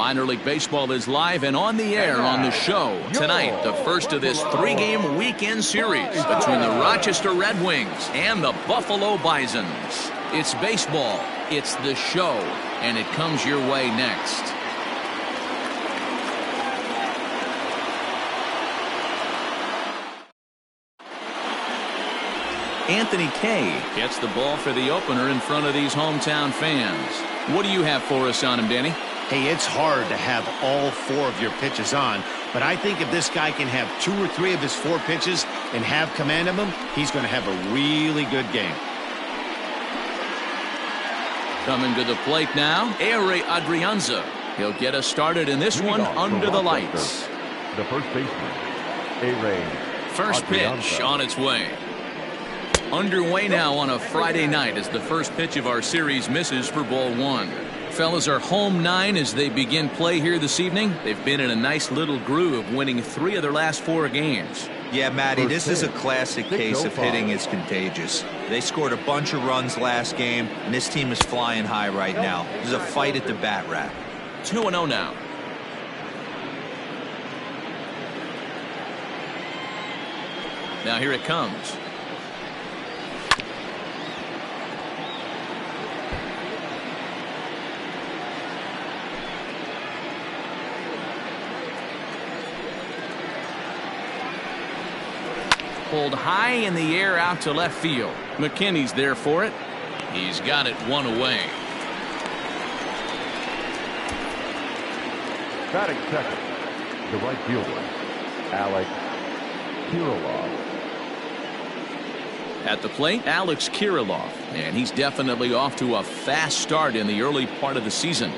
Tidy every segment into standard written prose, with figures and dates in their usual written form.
Minor League Baseball is live and on the air on the show. Tonight, the first of this three-game weekend series between the Rochester Red Wings and the Buffalo Bisons. It's baseball, it's the show, and it comes your way next. Anthony Kay gets the ball for the opener in front of these hometown fans. What do you have for us on him, Danny? Hey, it's hard to have all four of your pitches on, but I think if this guy can have 2 or 3 of his 4 pitches and have command of them, he's going to have a really good game. Coming to the plate now, Ehire Adrianza. He'll get us started in this one under the lights. The first baseman, Ehire. First pitch on its way. Underway now on a Friday night as the first pitch of our series misses for ball 1. Fellas are home 9 as they begin play here this evening. They've been in a nice little groove, winning 3 of their last 4 games. Yeah, Matty, this is a classic case of hitting is contagious. They scored a bunch of runs last game, and this team is flying high right now. There's a fight at the bat rack. 2-0 now. Now here it comes. Pulled high in the air out to left field. McKinney's there for it. He's got it 1 away. Batting second, the right fielder, Alex Kirilloff. At the plate, Alex Kirilloff, and he's definitely off to a fast start in the early part of the season.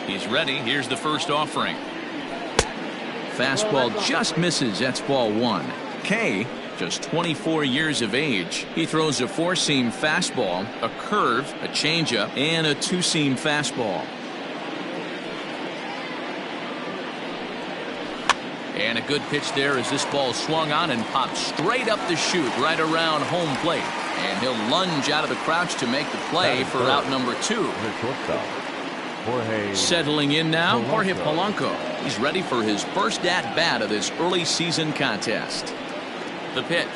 He's ready. Here's the first offering. Fastball just misses. That's ball 1. Kay, just 24 years of age. He throws a 4-seam fastball, a curve, a changeup, and a 2-seam fastball. And a good pitch there as this ball swung on and popped straight up the chute right around home plate. And he'll lunge out of the crouch to make the play for out number 2. Settling in now, Jorge Polanco. He's ready for his first at-bat of this early season contest. The pitch.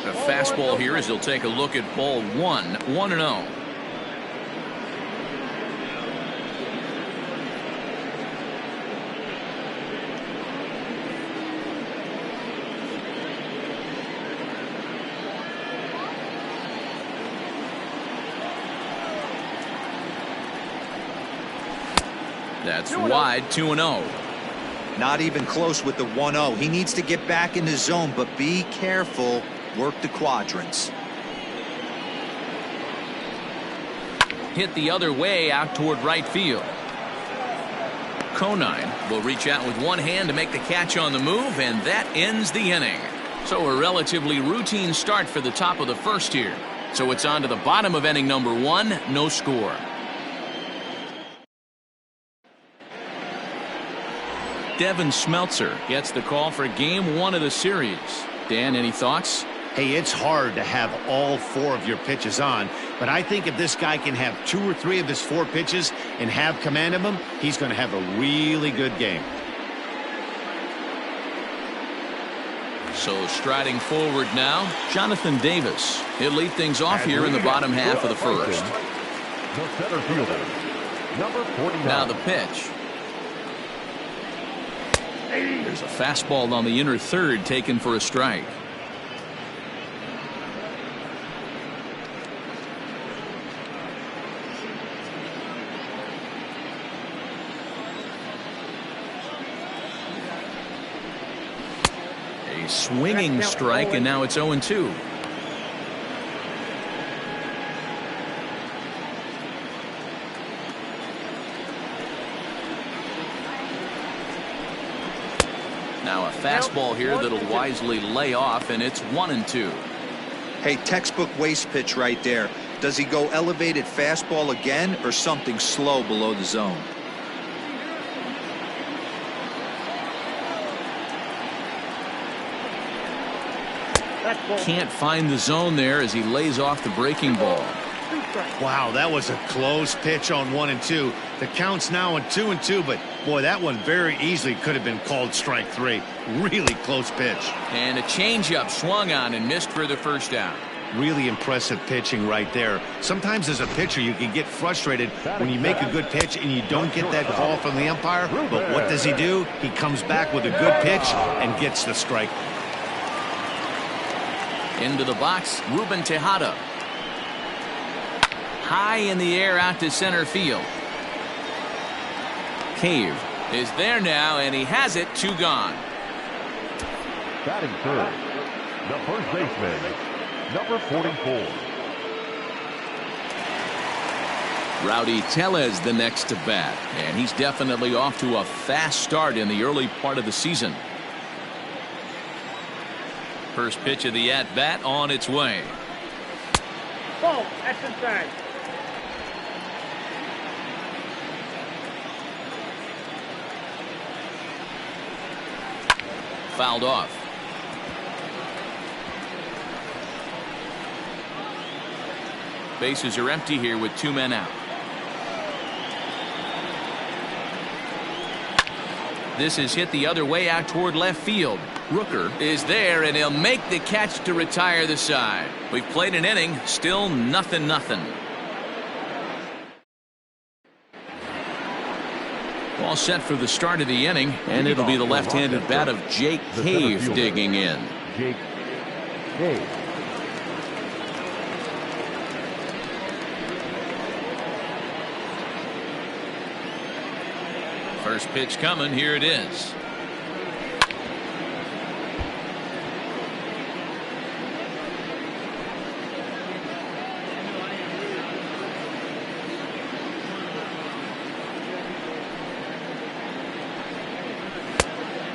A fastball here as he'll take a look at ball 1, 1-0. That's wide, 2-0. Not even close with the 1-0. He needs to get back in the zone, but be careful. Work the quadrants. Hit the other way out toward right field. Conine will reach out with one hand to make the catch on the move, and that ends the inning. So a relatively routine start for the top of the first here. So it's on to the bottom of inning number 1, no score. Devin Smeltzer gets the call for game 1 of the series. Dan, any thoughts? Hey, it's hard to have all 4 of your pitches on, but I think if this guy can have 2 or 3 of his 4 pitches and have command of them, he's going to have a really good game. So striding forward now, Jonathan Davis. He'll lead things off here in the bottom half of the first. The center fielder, number 49. Now the pitch. There's a fastball on the inner third taken for a strike. A swinging strike, and now it's 0-2. Now a fastball here that'll wisely lay off, and it's 1-2. Hey, textbook waste pitch right there. Does he go elevated fastball again or something slow below the zone? Can't find the zone there as he lays off the breaking ball. Wow, that was a close pitch on 1 and 2. The count's now on 2 and 2, but boy, that one very easily could have been called strike 3. Really close pitch. And a changeup swung on and missed for the first out. Really impressive pitching right there. Sometimes as a pitcher you can get frustrated when you make a good pitch and you don't get that call from the umpire. But what does he do? He comes back with a good pitch and gets the strike. Into the box, Ruben Tejada. High in the air out to center field. Cave is there now, and he has it. 2 gone. Batting third, the first baseman, number 44. Rowdy Tellez the next to bat, and he's definitely off to a fast start in the early part of the season. First pitch of the at-bat on its way. Ball, that's inside. Fouled off. Bases are empty here with 2 men out. This is hit the other way out toward left field. Rooker is there, and he'll make the catch to retire the side. We've played an inning, still 0-0. All set for the start of the inning, and it'll be the left-handed bat of Jake Cave digging in. Jake Cave. First pitch coming, here it is.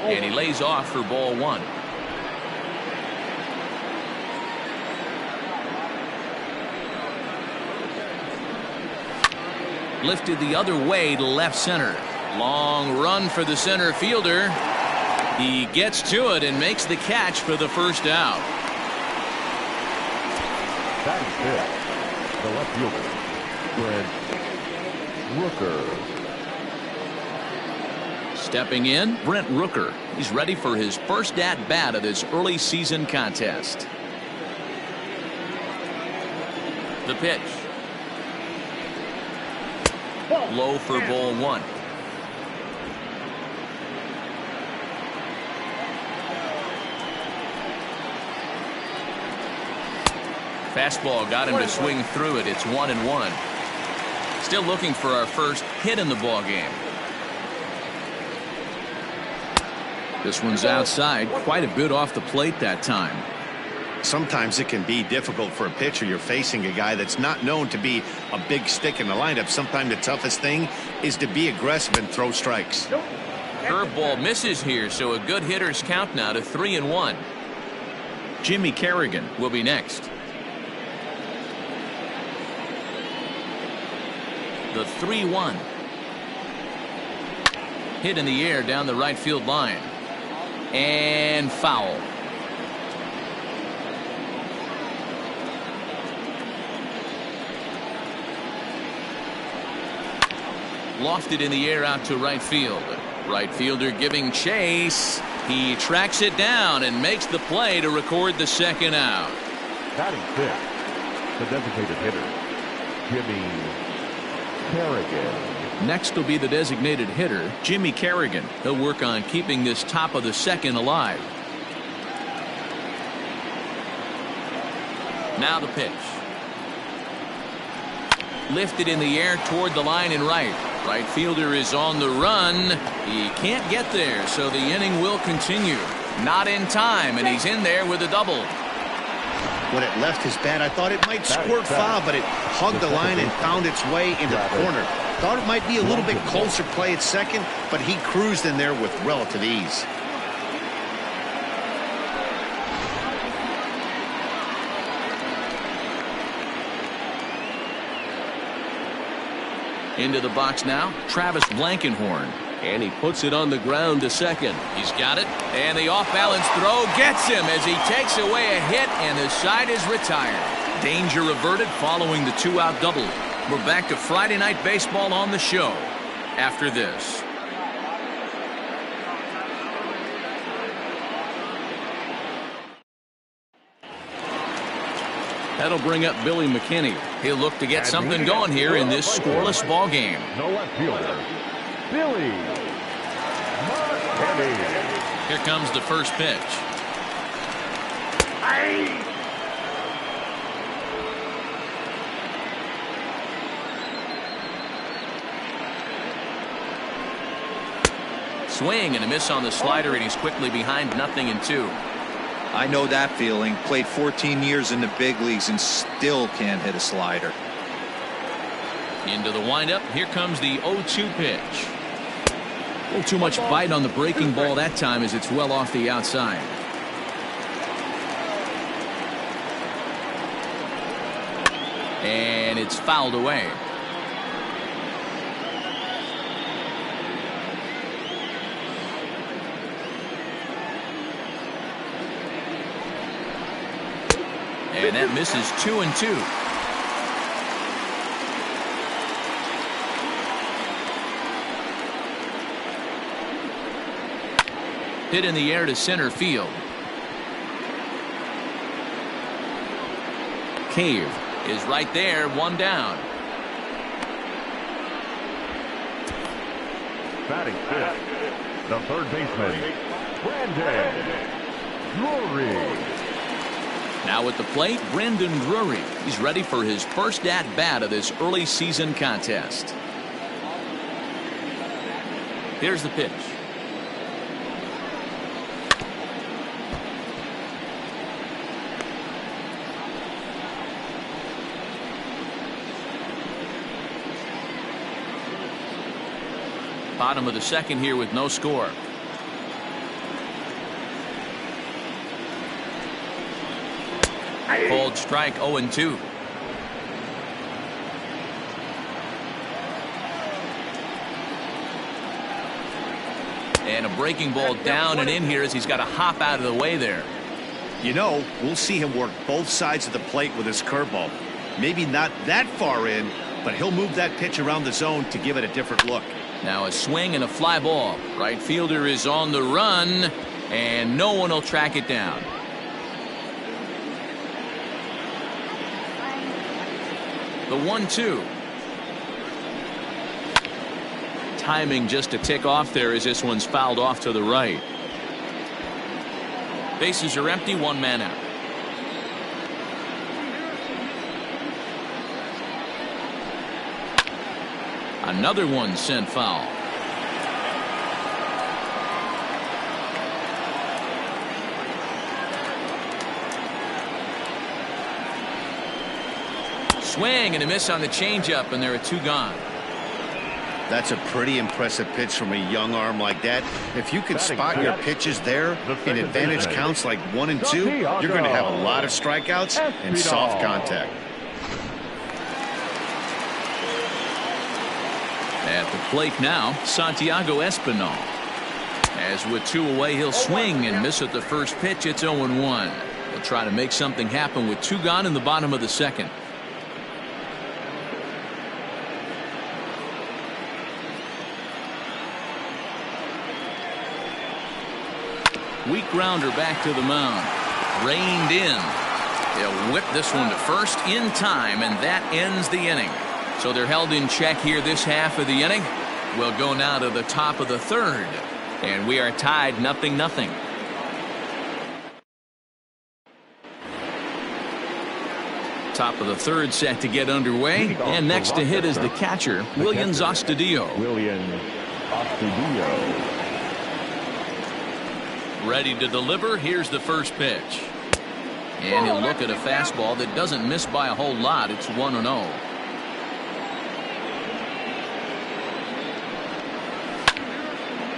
And he lays off for ball 1. Lifted the other way to left center. Long run for the center fielder. He gets to it and makes the catch for the first out. Batting fifth, the left fielder, Brent Rooker. Stepping in, Brent Rooker. He's ready for his first at-bat of this early season contest. The pitch. Low for ball 1. Fastball got him to swing through it. It's 1-1. Still looking for our first hit in the ball game. This one's outside, quite a bit off the plate that time. Sometimes it can be difficult for a pitcher. You're facing a guy that's not known to be a big stick in the lineup. Sometimes the toughest thing is to be aggressive and throw strikes. Curveball misses here, so a good hitter's count now to 3-1. Jimmy Kerrigan will be next. The 3-1. Hit in the air down the right field line. And foul. Lofted in the air out to right field. Right fielder giving chase. He tracks it down and makes the play to record the second out. Batting fifth, the designated hitter, Jimmy Kerrigan. Next will be the designated hitter, Jimmy Kerrigan. He'll work on keeping this top of the second alive. Now the pitch. Lifted in the air toward the line and right. Right fielder is on the run. He can't get there, so the inning will continue. Not in time, and he's in there with a double. When it left his bat, I thought it might squirt foul, but it hugged the line and found its way into the corner. Thought it might be a little bit closer play at second, but he cruised in there with relative ease. Into the box now, Travis Blankenhorn. And he puts it on the ground to second. He's got it, and the off-balance throw gets him as he takes away a hit, and the side is retired. Danger averted following the 2-out double. We're back to Friday Night Baseball on the show after this. That'll bring up Billy McKinney. He'll look to get something going here in this scoreless ball game. No left fielder, Billy McKinney. Here comes the first pitch. Swing and a miss on the slider, and he's quickly behind 0-2. I know that feeling. Played 14 years in the big leagues and still can't hit a slider. Into the windup. Here comes the 0-2 pitch. A little too much bite on the breaking ball that time as it's well off the outside. And it's fouled away. And that misses 2-2. Hit in the air to center field. Cave is right there, one down. Batting fifth, the third baseman, Brandon Drury. Now at the plate, Brandon Drury. He's ready for his first at-bat of this early season contest. Here's the pitch. Bottom of the second here with no score. Called strike 0-2. And a breaking ball down and in here as he's got to hop out of the way there. You know, we'll see him work both sides of the plate with his curveball. Maybe not that far in, but he'll move that pitch around the zone to give it a different look. Now a swing and a fly ball. Right fielder is on the run, and no one will track it down. The 1-2. Timing just a tick off there as this one's fouled off to the right. Bases are empty, one man out. Another one sent foul. Swing and a miss on the changeup, and there are two gone. That's a pretty impressive pitch from a young arm like that. If you can spot your pitches there in advantage counts like 1 and 2, you're going to have a lot of strikeouts and soft contact. At the plate now, Santiago Espinal. As with 2 away, he'll swing and miss at the first pitch. It's 0-1. He'll try to make something happen with 2 gone in the bottom of the second. Weak grounder back to the mound. Reined in. He'll whip this one to first in time, and that ends the inning. So they're held in check here this half of the inning. We'll go now to the top of the third, and we are tied 0-0. Top of the third set to get underway, and next to hit is the catcher, William Astudillo. Ready to deliver. Here's the first pitch. And he'll look at a fastball that doesn't miss by a whole lot. It's 1-0.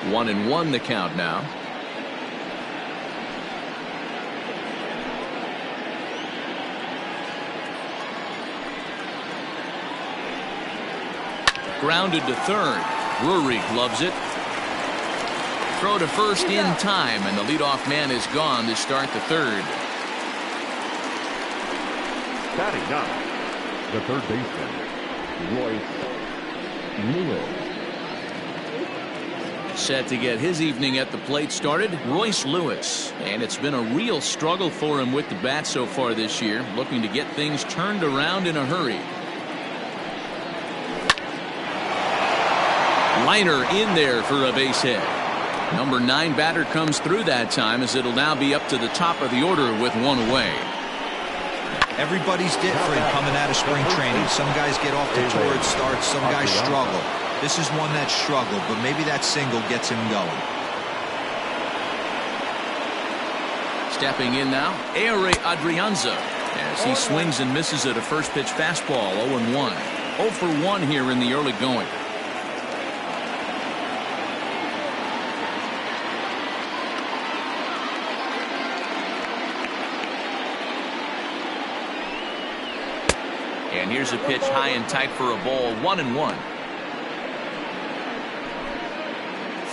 1-1 the count now. Grounded to third. Drury gloves it. Throw to first in time, and the leadoff man is gone to start the third. Batting now, the third baseman, Royce Lewis. Set to get his evening at the plate started, Royce Lewis. And it's been a real struggle for him with the bat so far this year, looking to get things turned around in a hurry. Liner in there for a base hit. Number 9 batter comes through that time, as it'll now be up to the top of the order with one away. Everybody's different coming out of spring training. Some guys get off to torrid starts, some guys struggle. This is one that struggled, but maybe that single gets him going. Stepping in now, Ehire Adrianza, as he swings and misses at a first pitch fastball. 0-1. 0 for 1 here in the early going. And here's a pitch high and tight for a ball. 1-1.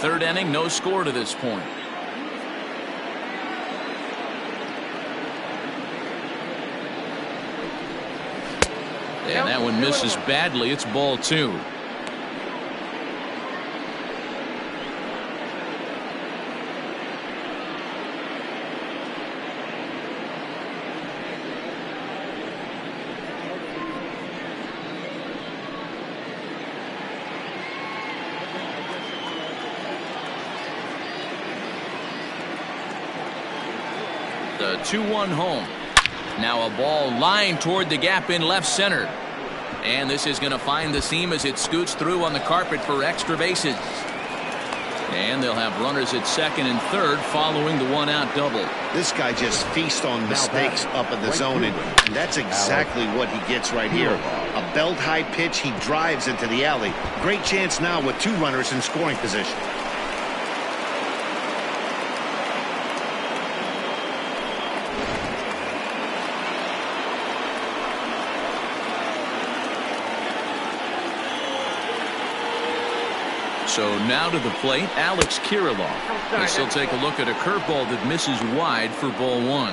Third inning, no score to this point. And that one misses badly. It's ball 2. The 2-1 home. Now a ball lined toward the gap in left center. And this is going to find the seam as it scoots through on the carpet for extra bases. And they'll have runners at second and third following the 1-out double. This guy just feasts on mistakes up in the zone, and that's exactly what he gets right here. A belt-high pitch, he drives into the alley. Great chance now with 2 runners in scoring position. So now to the plate, Alex Kirilloff. As he'll take a look at a curveball that misses wide for ball 1.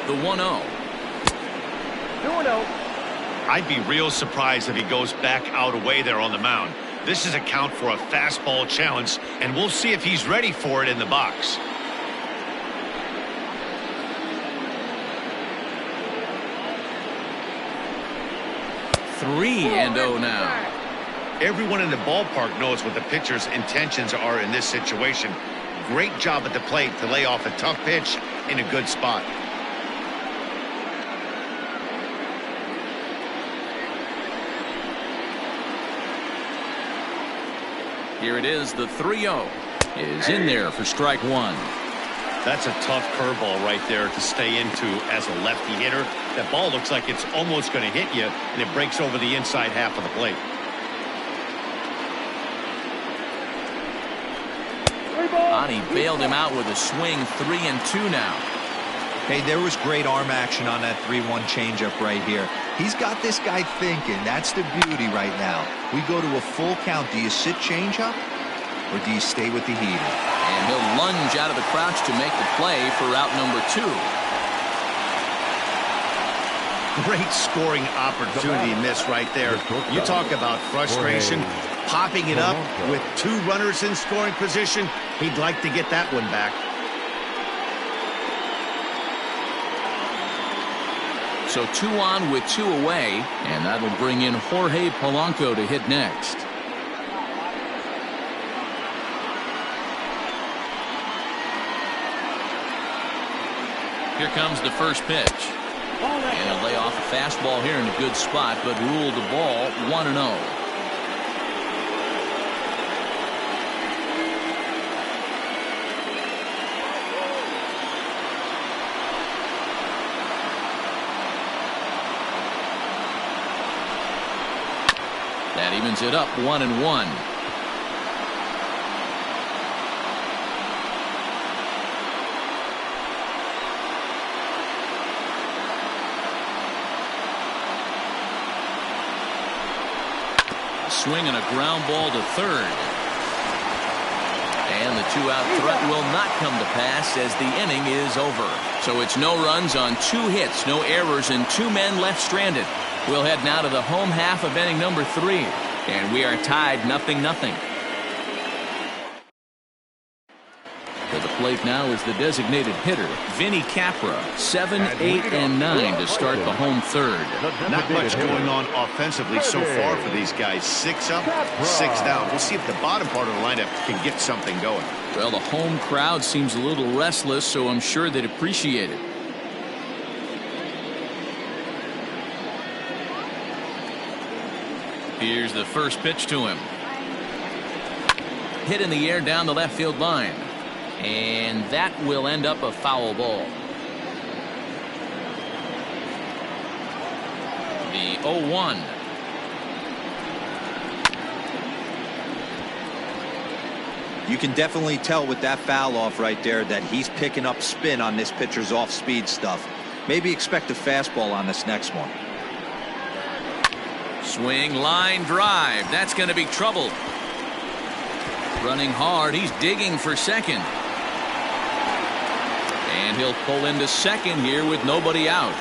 The 1-0. 2-0. I'd be real surprised if he goes back out away there on the mound. This is a count for a fastball challenge, and we'll see if he's ready for it in the box. Three and 0 now. Everyone in the ballpark knows what the pitcher's intentions are in this situation. Great job at the plate to lay off a tough pitch in a good spot. Here it is. The 3-0 is in there for strike 1. That's a tough curveball right there to stay into as a lefty hitter. That ball looks like it's almost going to hit you, and it breaks over the inside half of the plate. He bailed him out with a swing. 3-2 now. Hey, there was great arm action on that 3-1 changeup right here. He's got this guy thinking. That's the beauty right now. We go to a full count. Do you sit changeup, or do you stay with the heater? And he'll lunge out of the crouch to make the play for out number 2. Great scoring opportunity miss right there. You talk about frustration. Popping it up with 2 runners in scoring position. He'd like to get that one back. So 2 on with 2 away, and that'll bring in Jorge Polanco to hit next. Here comes the first pitch. And he'll lay off a fastball here in a good spot, but ruled the ball 1-0. That evens it up 1-1. Swing and a ground ball to third. And the two-out threat will not come to pass as the inning is over. So it's no runs on 2 hits, no errors, and 2 men left stranded. We'll head now to the home half of inning number 3. And we are tied 0-0. To the plate now is the designated hitter, Vinny Capra. 7, 8, and 9 to start the home third. Not much going on offensively so far for these guys. 6 up, 6 down. We'll see if the bottom part of the lineup can get something going. Well, the home crowd seems a little restless, so I'm sure they'd appreciate it. Here's the first pitch to him. Hit in the air down the left field line. And that will end up a foul ball. The 0-1. You can definitely tell with that foul off right there that he's picking up spin on this pitcher's off-speed stuff. Maybe expect a fastball on this next one. Swing, line drive. That's going to be trouble. Running hard. He's digging for second. And he'll pull into second here with nobody out.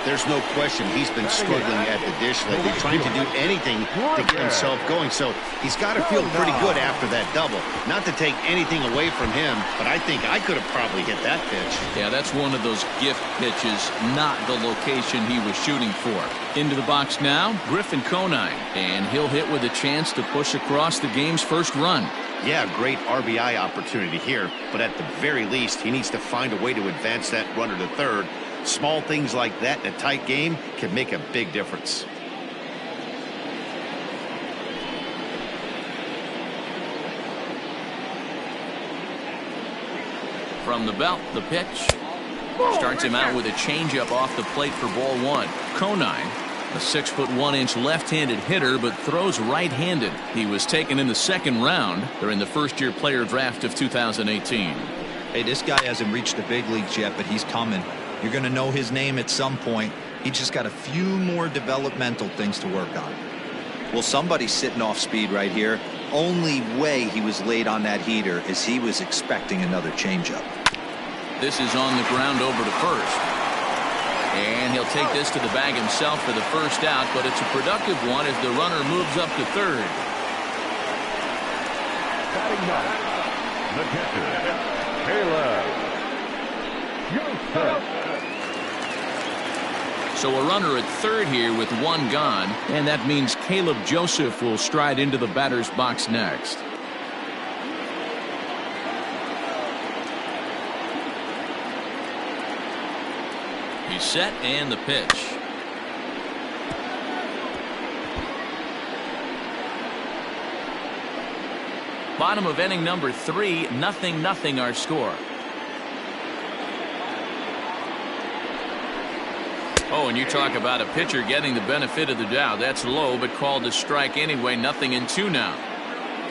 There's no question he's been struggling at the dish lately, trying to do anything to get himself going. So he's got to feel pretty good after that double. Not to take anything away from him, but I think I could have probably hit that pitch. Yeah, that's one of those gift pitches, not the location he was shooting for. Into the box now, Griffin Conine, and he'll hit with a chance to push across the game's first run. Yeah, great RBI opportunity here, but at the very least, he needs to find a way to advance that runner to third. Small things like that in a tight game can make a big difference. From the belt, the pitch. Starts him out with a changeup off the plate for ball 1. Conine, a 6'1" left-handed hitter, but throws right-handed. He was taken in the second round during the first-year player draft of 2018. Hey, this guy hasn't reached the big leagues yet, but he's coming. You're going to know his name at some point. He just got a few more developmental things to work on. Well, somebody's sitting off speed right here. Only way he was late on that heater is he was expecting another changeup. This is on the ground over to first. And he'll take this to the bag himself for the first out, but it's a productive one as the runner moves up to third. Batting ninth, the catcher, Caleb Joseph. So a runner at third here with 1 gone, and that means Caleb Joseph will stride into the batter's box next. He's set, and the pitch. Bottom of inning number 3, 0-0 our score. Oh, and you talk about a pitcher getting the benefit of the doubt. That's low, but called a strike anyway. 0-2 now.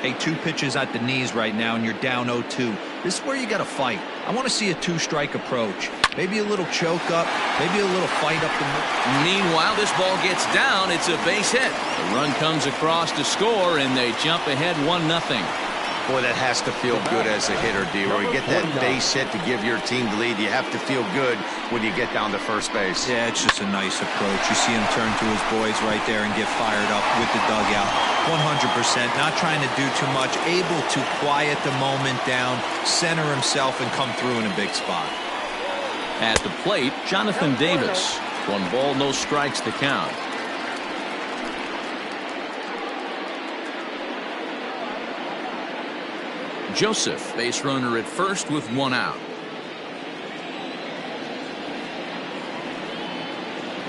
Hey, 2 pitches at the knees right now, and you're down 0-2. This is where you got to fight. I want to see a 2-strike approach. Maybe a little choke up, maybe a little fight up the middle. Meanwhile, this ball gets down. It's a base hit. The run comes across to score, and they jump ahead 1-0. Boy, that has to feel good as a hitter, D-Roy. You get that base hit to give your team the lead. You have to feel good when you get down to first base. Yeah, it's just a nice approach. You see him turn to his boys right there and get fired up with the dugout. 100%. Not trying to do too much. Able to quiet the moment down, center himself, and come through in a big spot. At the plate, Jonathan Davis. 1 ball, no strikes to count. Joseph, base runner at first with 1 out.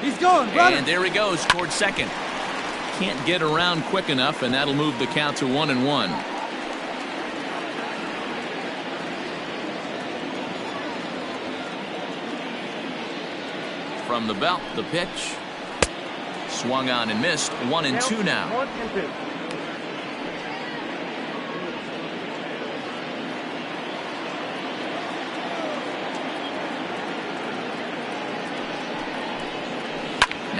He's going, brother. And there he goes towards second. Can't get around quick enough, and that'll move the count to 1-1. From the belt, the pitch. Swung on and missed. 1-2 now. 1-2.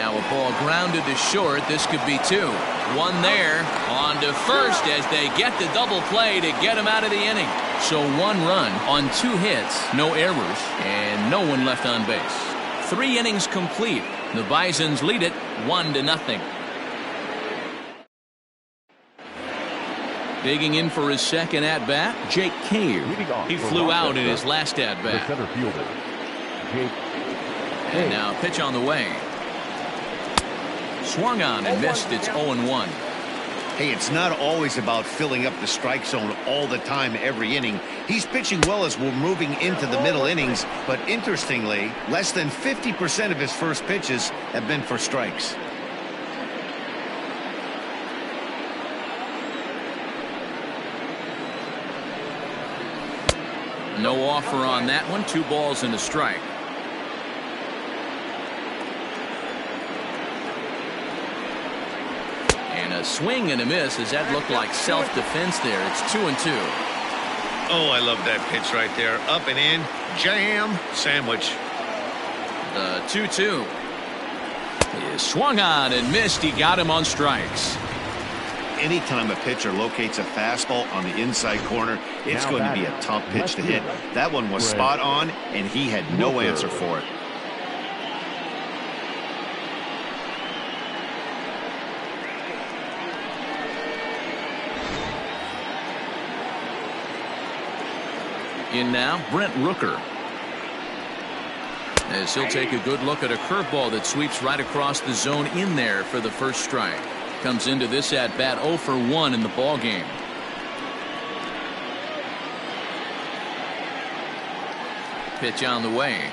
Now a ball grounded to short. This could be two. One there. On to first as they get the double play to get him out of the inning. So one run on 2 hits, no errors, and no one left on base. 3 innings complete. The Bisons lead it 1-0. Digging in for his second at-bat, Jake Cave. He flew out in his last at-bat. Center fielder, Jake. And now pitch on the way. Swung on and missed. It's 0-1. Hey, it's not always about filling up the strike zone all the time every inning. He's pitching well as we're moving into the middle innings, but interestingly, less than 50% of his first pitches have been for strikes. No offer on that one. 2 balls and a strike. And a swing and a miss. As that looked like self-defense there. It's 2-2. Oh, I love that pitch right there. Up and in. Jam. Sandwich. The 2-2. He swung on and missed. He got him on strikes. Anytime a pitcher locates a fastball on the inside corner, it's going to be a tough pitch to hit. That one was spot on, and he had no answer for it. In now, Brent Rooker. As he'll take a good look at a curveball that sweeps right across the zone in there for the first strike. Comes into this at bat 0 for 1 in the ball game. Pitch on the way.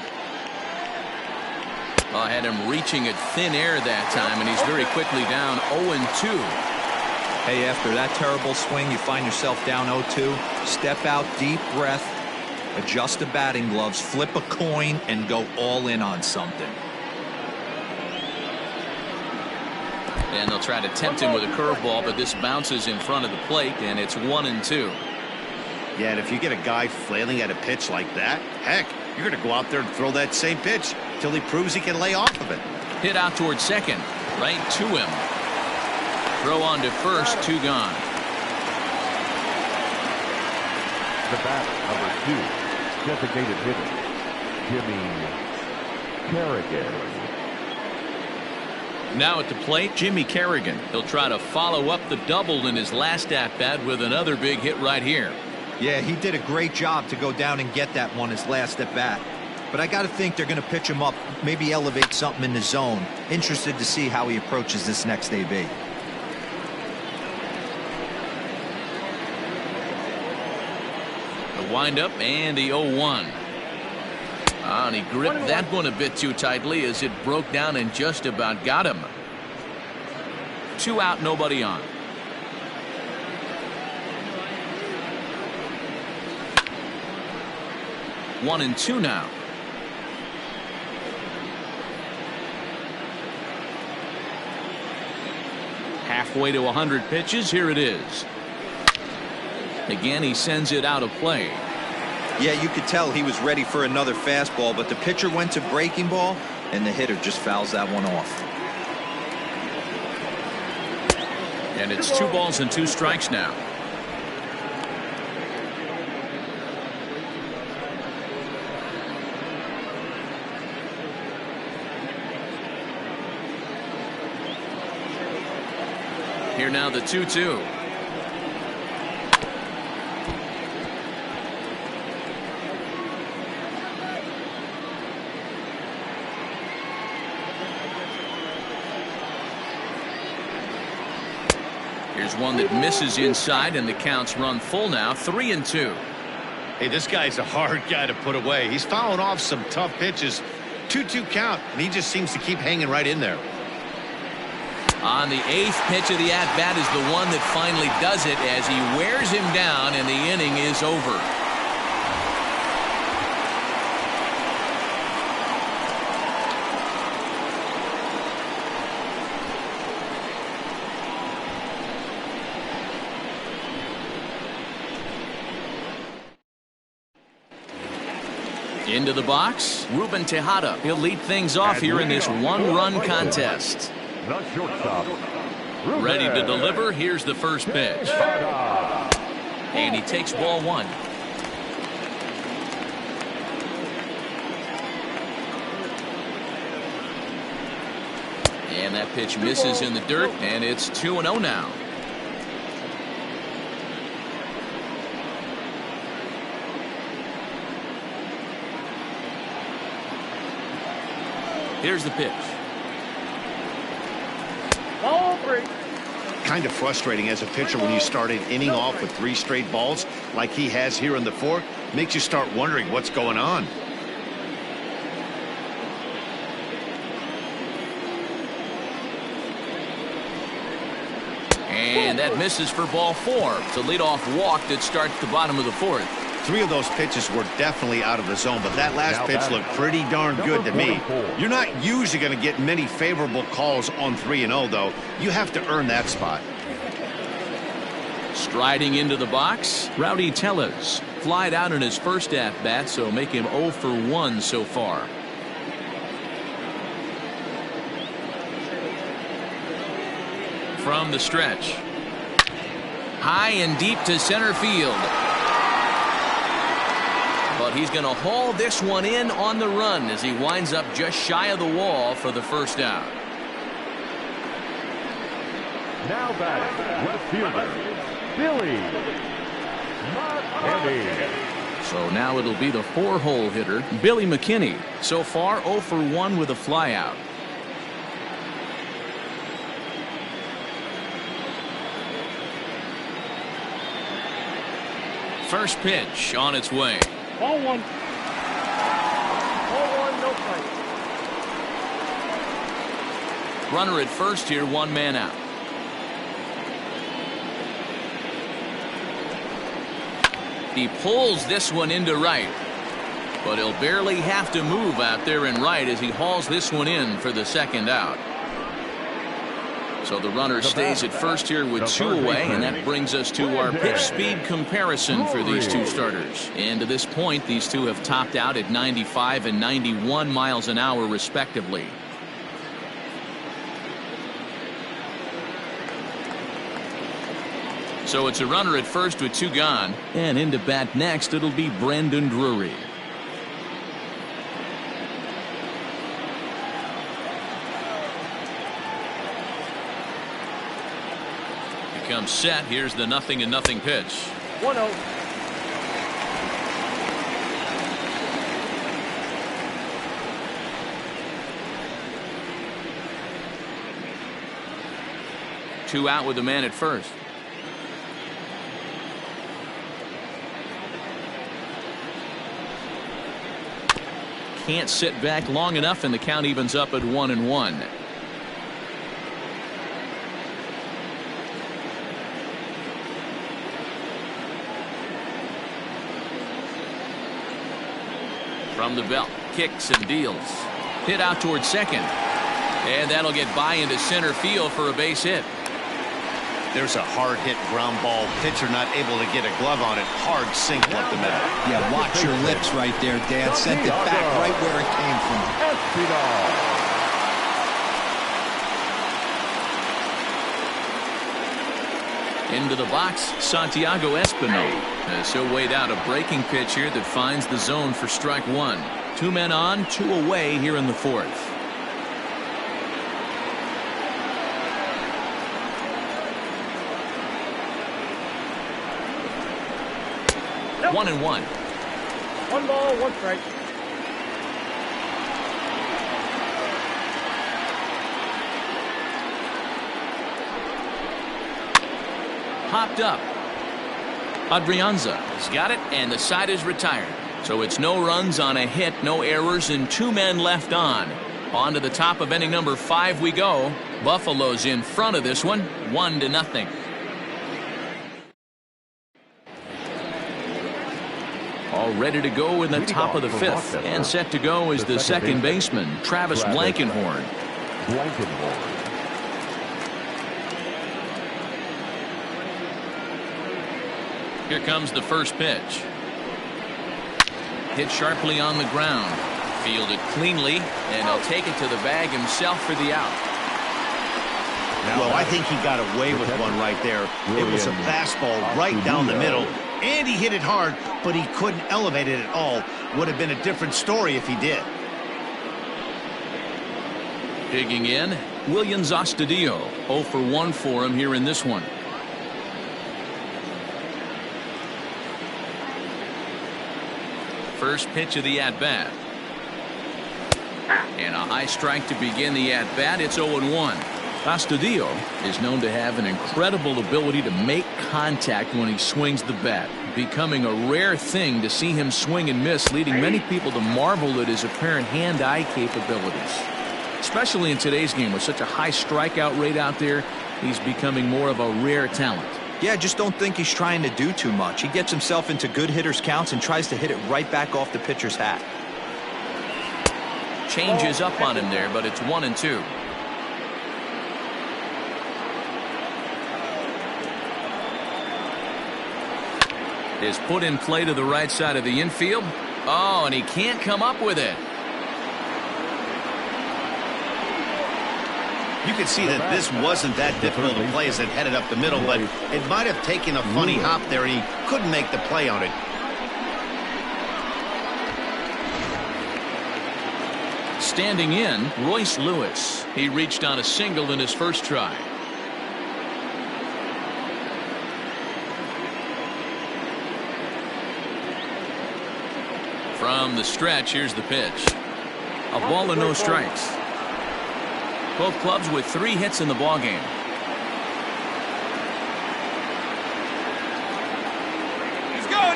I had him reaching at thin air that time, and he's very quickly down 0-2. Hey, after that terrible swing, you find yourself down 0-2. Step out, deep breath, adjust the batting gloves, flip a coin, and go all in on something. And they'll try to tempt him with a curveball, but this bounces in front of the plate, and it's 1-2. Yeah, and if you get a guy flailing at a pitch like that, heck, you're going to go out there and throw that same pitch till he proves he can lay off of it. Hit out towards second, right to him. Throw on to first, 2 gone. The bat, number 2, designated hitter, Jimmy Kerrigan. Now at the plate, Jimmy Kerrigan. He'll try to follow up the double in his last at-bat with another big hit right here. Yeah, he did a great job to go down and get that one his last at-bat. But I got to think they're going to pitch him up, maybe elevate something in the zone. Interested to see how he approaches this next AB. The windup and the 0-1. And he gripped that one a bit too tightly as it broke down and just about got him. 2 out, nobody on. One and 2 now. Halfway to 100 pitches. Here it is. Again, he sends it out of play. Yeah, you could tell he was ready for another fastball, but the pitcher went to breaking ball, and the hitter just fouls that one off. And it's 2 balls and 2 strikes now. Here now the 2-2. Here's one that misses inside, and the count's run full now, 3-2. Hey, this guy's a hard guy to put away. He's fouling off some tough pitches. 2-2 count, and he just seems to keep hanging right in there. On the 8th pitch of the at-bat is the one that finally does it as he wears him down, and the inning is over. Into the box, Ruben Tejada. He'll lead things off here in this one-run contest. The shortstop. Ready to deliver. Here's the first pitch. And he takes ball one. And that pitch misses in the dirt, and it's 2-0 now. Here's the pitch. Ball 3. Kind of frustrating as a pitcher when you start an inning off with 3 straight balls like he has here in the 4th. Makes you start wondering what's going on. And that misses for ball 4. It's a leadoff walk that starts the bottom of the 4th. 3 of those pitches were definitely out of the zone, but that last pitch looked pretty darn good to me. You're not usually going to get many favorable calls on 3-0, though. You have to earn that spot. Striding into the box, Rowdy Tellez. Flied out in his first at-bat, so make him 0 for 1 so far. From the stretch. High and deep to center field. But he's going to haul this one in on the run as he winds up just shy of the wall for the first out. Now batting, left fielder, Billy McKinney. So now it'll be the 4-hole hitter, Billy McKinney. So far 0 for 1 with a flyout. First pitch on its way. Ball 1. Ball 1, no strike. Runner at first here, 1 man out. He pulls this one into right, but he'll barely have to move out there in right as he hauls this one in for the second out. So the runner stays at first here with 2 away, and that brings us to our pitch speed comparison for these 2 starters. And to this point, these 2 have topped out at 95 and 91 miles an hour respectively. So it's a runner at first with 2 gone, and into bat next it'll be Brandon Drury. Comes set. Here's the 0-0 pitch. 1-0. Two out with a man at first. Can't sit back long enough, and the count evens up at 1-1. From the belt, kicks and deals. Hit out towards second. And that'll get by into center field for a base hit. There's a hard hit ground ball. Pitcher not able to get a glove on it. Hard single up the middle. Yeah, watch your lips right there, Dan. Sent it back right where it came from. Into the box, Santiago Espinal. So weighed out a breaking pitch here that finds the zone for strike 1. 2 men on, 2 away here in the 4th. Nope. 1-1. 1 ball, 1 strike. Popped up. Adrianza has got it, and the side is retired. So it's no runs on a hit, no errors, and 2 men left on. On to the top of inning number 5 we go. Buffalo's in front of this one, 1-0. All ready to go in the top of the 5th, and set to go is the second baseman, Travis Blankenhorn. Here comes the first pitch. Hit sharply on the ground. Fielded cleanly, and he'll take it to the bag himself for the out. Well, I think he got away with one right there. It was a fastball right down the middle, and he hit it hard, but he couldn't elevate it at all. Would have been a different story if he did. Digging in, Williams Astudillo. 0 for 1 for him here in this one. First pitch of the at-bat. And a high strike to begin the at-bat. It's 0-1. Astudillo is known to have an incredible ability to make contact when he swings the bat, becoming a rare thing to see him swing and miss, leading many people to marvel at his apparent hand-eye capabilities. Especially in today's game with such a high strikeout rate out there, he's becoming more of a rare talent. Yeah, I just don't think he's trying to do too much. He gets himself into good hitters' counts and tries to hit it right back off the pitcher's hat. Changes up on him there, but it's 1-2. Is put in play to the right side of the infield. Oh, and he can't come up with it. You could see that this wasn't that difficult to play as it headed up the middle, but it might have taken a funny hop there, and he couldn't make the play on it. Standing in, Royce Lewis. He reached on a single in his first try. From the stretch, here's the pitch. A ball and no strikes. Both clubs with 3 hits in the ballgame.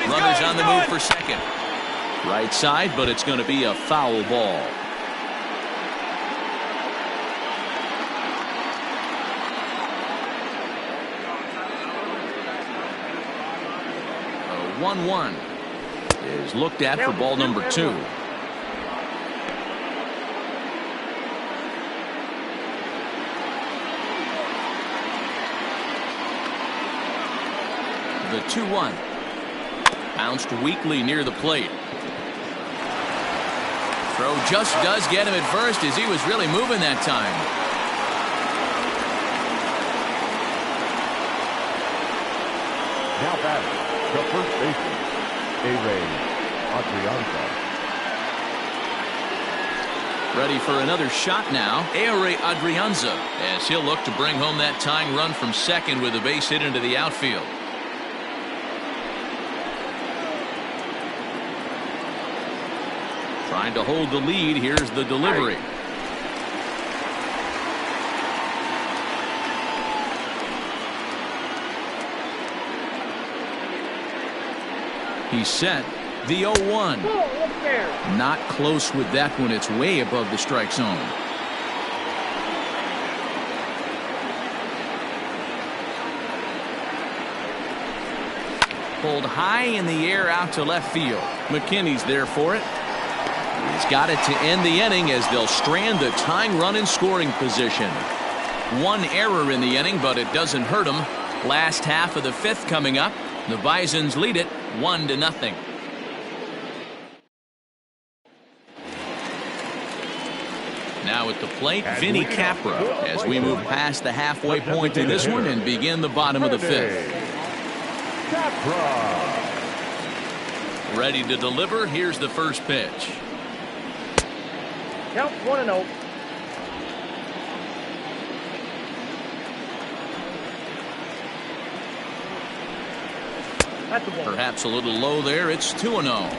Runners on the move for second. Right side, but it's going to be a foul ball. A 1-1 is looked at for ball number 2. The 2-1. Bounced weakly near the plate. Throw just does get him at first as he was really moving that time. Now batting, the first baseman, Adrianza. Ready for another shot now. Adrianza, as he'll look to bring home that tying run from second with a base hit into the outfield. Trying to hold the lead. Here's the delivery. He's set. The 0-1. Not close with that one. It's way above the strike zone. Pulled high in the air out to left field. McKinney's there for it. He's got it to end the inning as they'll strand the tying run in scoring position. One error in the inning, but it doesn't hurt them. Last half of the 5th coming up. The Bisons lead it 1-0. Now at the plate, Vinny Capra, as we move past the halfway point in this one and begin the bottom of the 5th. Ready to deliver. Here's the first pitch. Count 1-0. Perhaps a little low there. It's 2-0.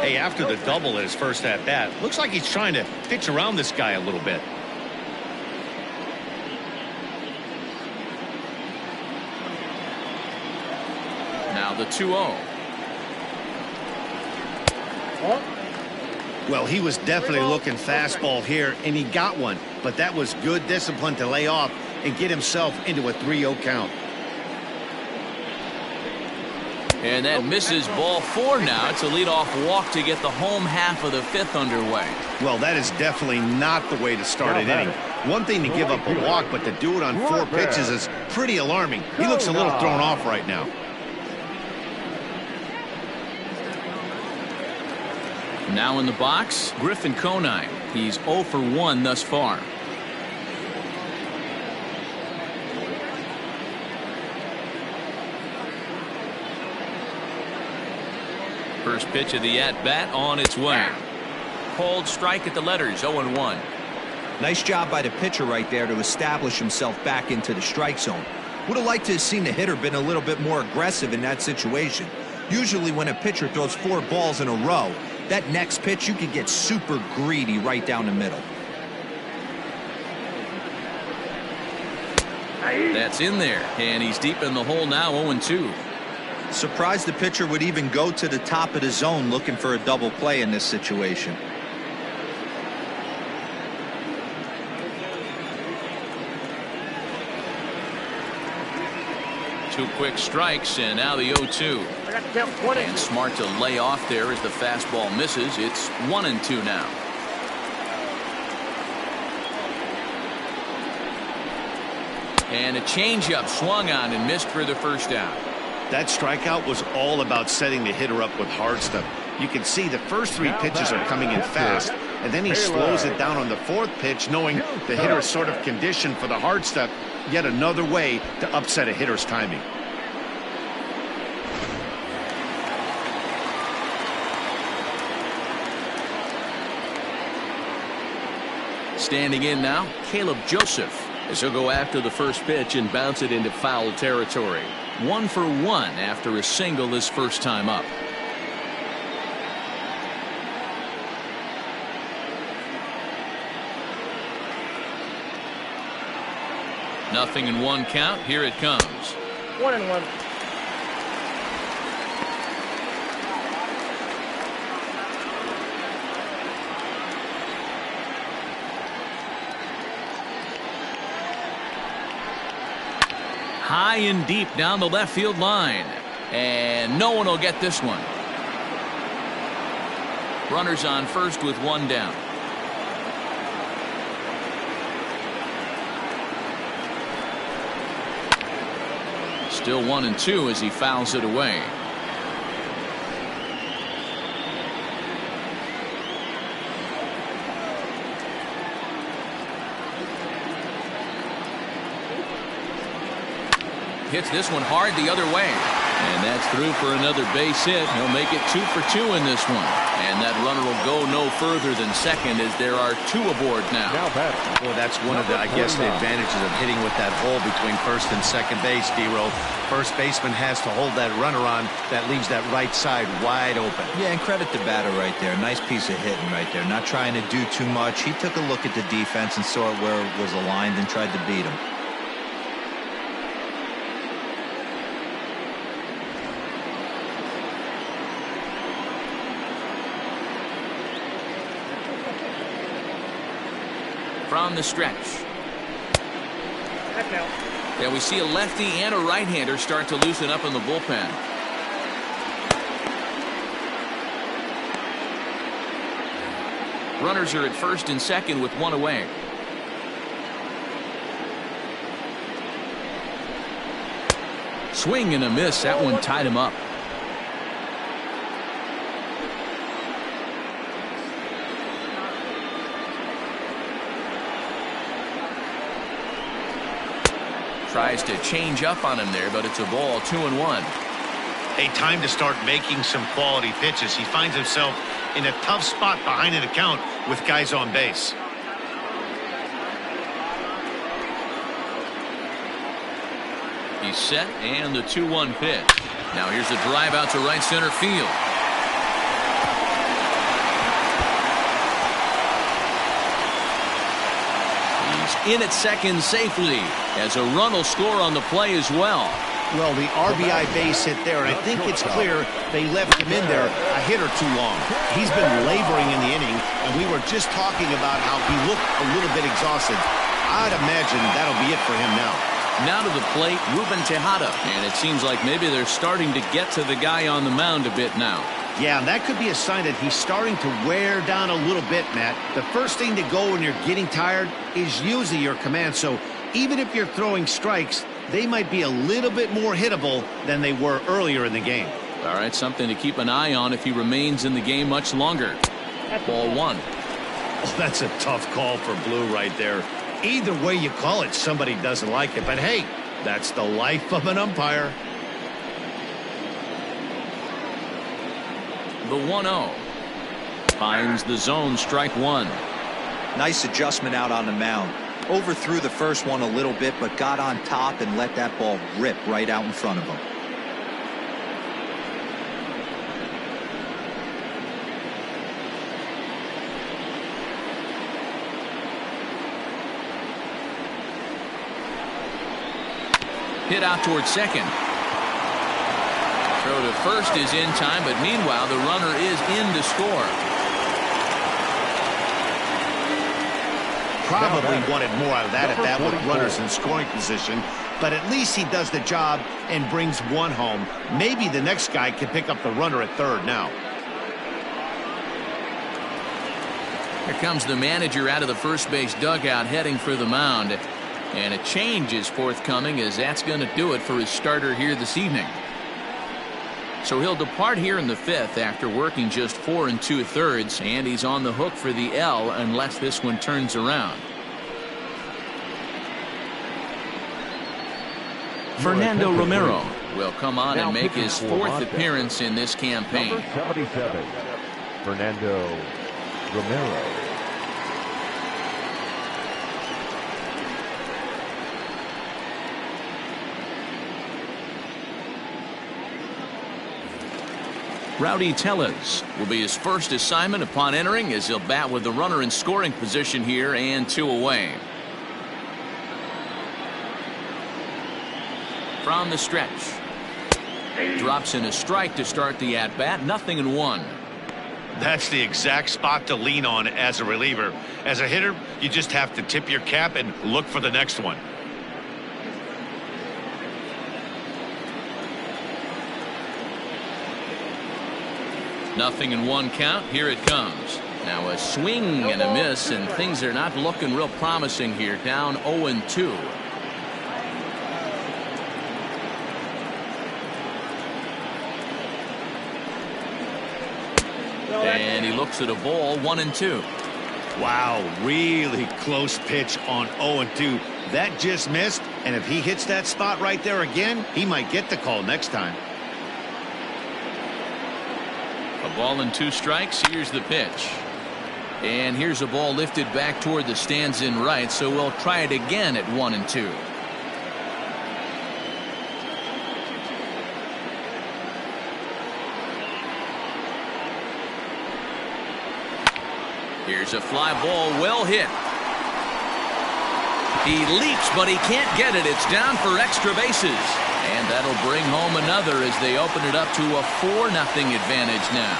Hey, after the double at his first at-bat, looks like he's trying to pitch around this guy a little bit. Now the 2-0. Well, he was definitely looking fastball here, and he got one. But that was good discipline to lay off and get himself into a 3-0 count. And that misses ball 4 now. It's a leadoff walk to get the home half of the 5th underway. Well, that is definitely not the way to start an inning. One thing to give up a walk, but to do it on 4 pitches is pretty alarming. He looks a little thrown off right now. Now in the box, Griffin Conine. He's 0 for 1 thus far. First pitch of the at-bat on its way. Called strike at the letters, 0-1. Nice job by the pitcher right there to establish himself back into the strike zone. Would have liked to have seen the hitter been a little bit more aggressive in that situation. Usually when a pitcher throws 4 balls in a row, that next pitch you could get super greedy right down the middle. That's in there, and he's deep in the hole now, 0-2. Surprised the pitcher would even go to the top of the zone looking for a double play in this situation. Two quick strikes, and now the 0-2. And smart to lay off there as the fastball misses. It's 1-2 now. And a changeup swung on and missed for the first out. That strikeout was all about setting the hitter up with hard stuff. You can see the first 3 pitches are coming in fast, and then he slows it down on the 4th pitch, knowing the hitter is sort of conditioned for the hard stuff. Yet another way to upset a hitter's timing. Standing in now, Caleb Joseph, as he'll go after the first pitch and bounce it into foul territory. 1 for 1 after a single his first time up. Nothing in 1 count. Here it comes. 1-1. High and deep down the left field line, and no one will get this one. Runners on first with 1 down. Still 1-2 as he fouls it away. Hits this one hard the other way. And that's through for another base hit. He'll make it 2 for 2 in this one. And that runner will go no further than second as there are 2 aboard now. Well, that's one of the, I guess, the advantages of hitting with that hole between first and second base, D-Row. First baseman has to hold that runner on. That leaves that right side wide open. Yeah, and credit the batter right there. Nice piece of hitting right there. Not trying to do too much. He took a look at the defense and saw it where it was aligned and tried to beat him. From the stretch. Yeah, we see a lefty and a right-hander start to loosen up in the bullpen. Runners are at first and second with 1 away. Swing and a miss. That one tied him up. Tries to change up on him there, but it's a ball. 2-1. A time to start making some quality pitches. He finds himself in a tough spot behind an account with guys on base. He's set, and the 2-1 pitch. Now here's a drive out to right center field. In at second safely as a run will score on the play as well. Well, the RBI base hit there, and I think it's clear they left him in there a hitter too long. He's been laboring in the inning, and we were just talking about how he looked a little bit exhausted. I'd imagine that'll be it for him now. Now to the plate, Ruben Tejada, and it seems like maybe they're starting to get to the guy on the mound a bit now. Yeah, and that could be a sign that he's starting to wear down a little bit, Matt. The first thing to go when you're getting tired is usually your command. So even if you're throwing strikes, they might be a little bit more hittable than they were earlier in the game. All right, something to keep an eye on if he remains in the game much longer. Ball one. Oh, that's a tough call for Blue right there. Either way you call it, somebody doesn't like it. But hey, that's the life of an umpire. The 1-0. Finds the zone, strike one. Nice adjustment out on the mound. Overthrew the first one a little bit, but got on top and let that ball rip right out in front of him. Hit out towards second. Throw to first is in time, but meanwhile the runner is in to score. Probably wanted more out of that at that with runners in scoring position, but at least he does the job and brings one home. Maybe the next guy can pick up the runner at third now. Here comes the manager out of the first base dugout heading for the mound. And a change is forthcoming, as that's going to do it for his starter here this evening. So he'll depart here in the fifth after working just 4 2/3, and he's on the hook for the L unless this one turns around. Fernando Romero will come on and make his 4th appearance in this campaign. Number 77, Fernando Romero. Rowdy Tellez will be his first assignment upon entering, as he'll bat with the runner in scoring position here and 2 away. From the stretch. Drops in a strike to start the at-bat. 0-1. That's the exact spot to lean on as a reliever. As a hitter, you just have to tip your cap and look for the next one. Nothing in 1 count. Here it comes. Now a swing and a miss, and things are not looking real promising here. Down 0-2. And he looks at a ball. 1-2. Wow, really close pitch on 0-2. That just missed, and if he hits that spot right there again, he might get the call next time. A ball and 2 strikes. Here's the pitch. And here's a ball lifted back toward the stands in right, so we'll try it again at 1-2. Here's a fly ball, well hit. He leaps, but he can't get it. It's down for extra bases. And that'll bring home another as they open it up to a 4-0 advantage now.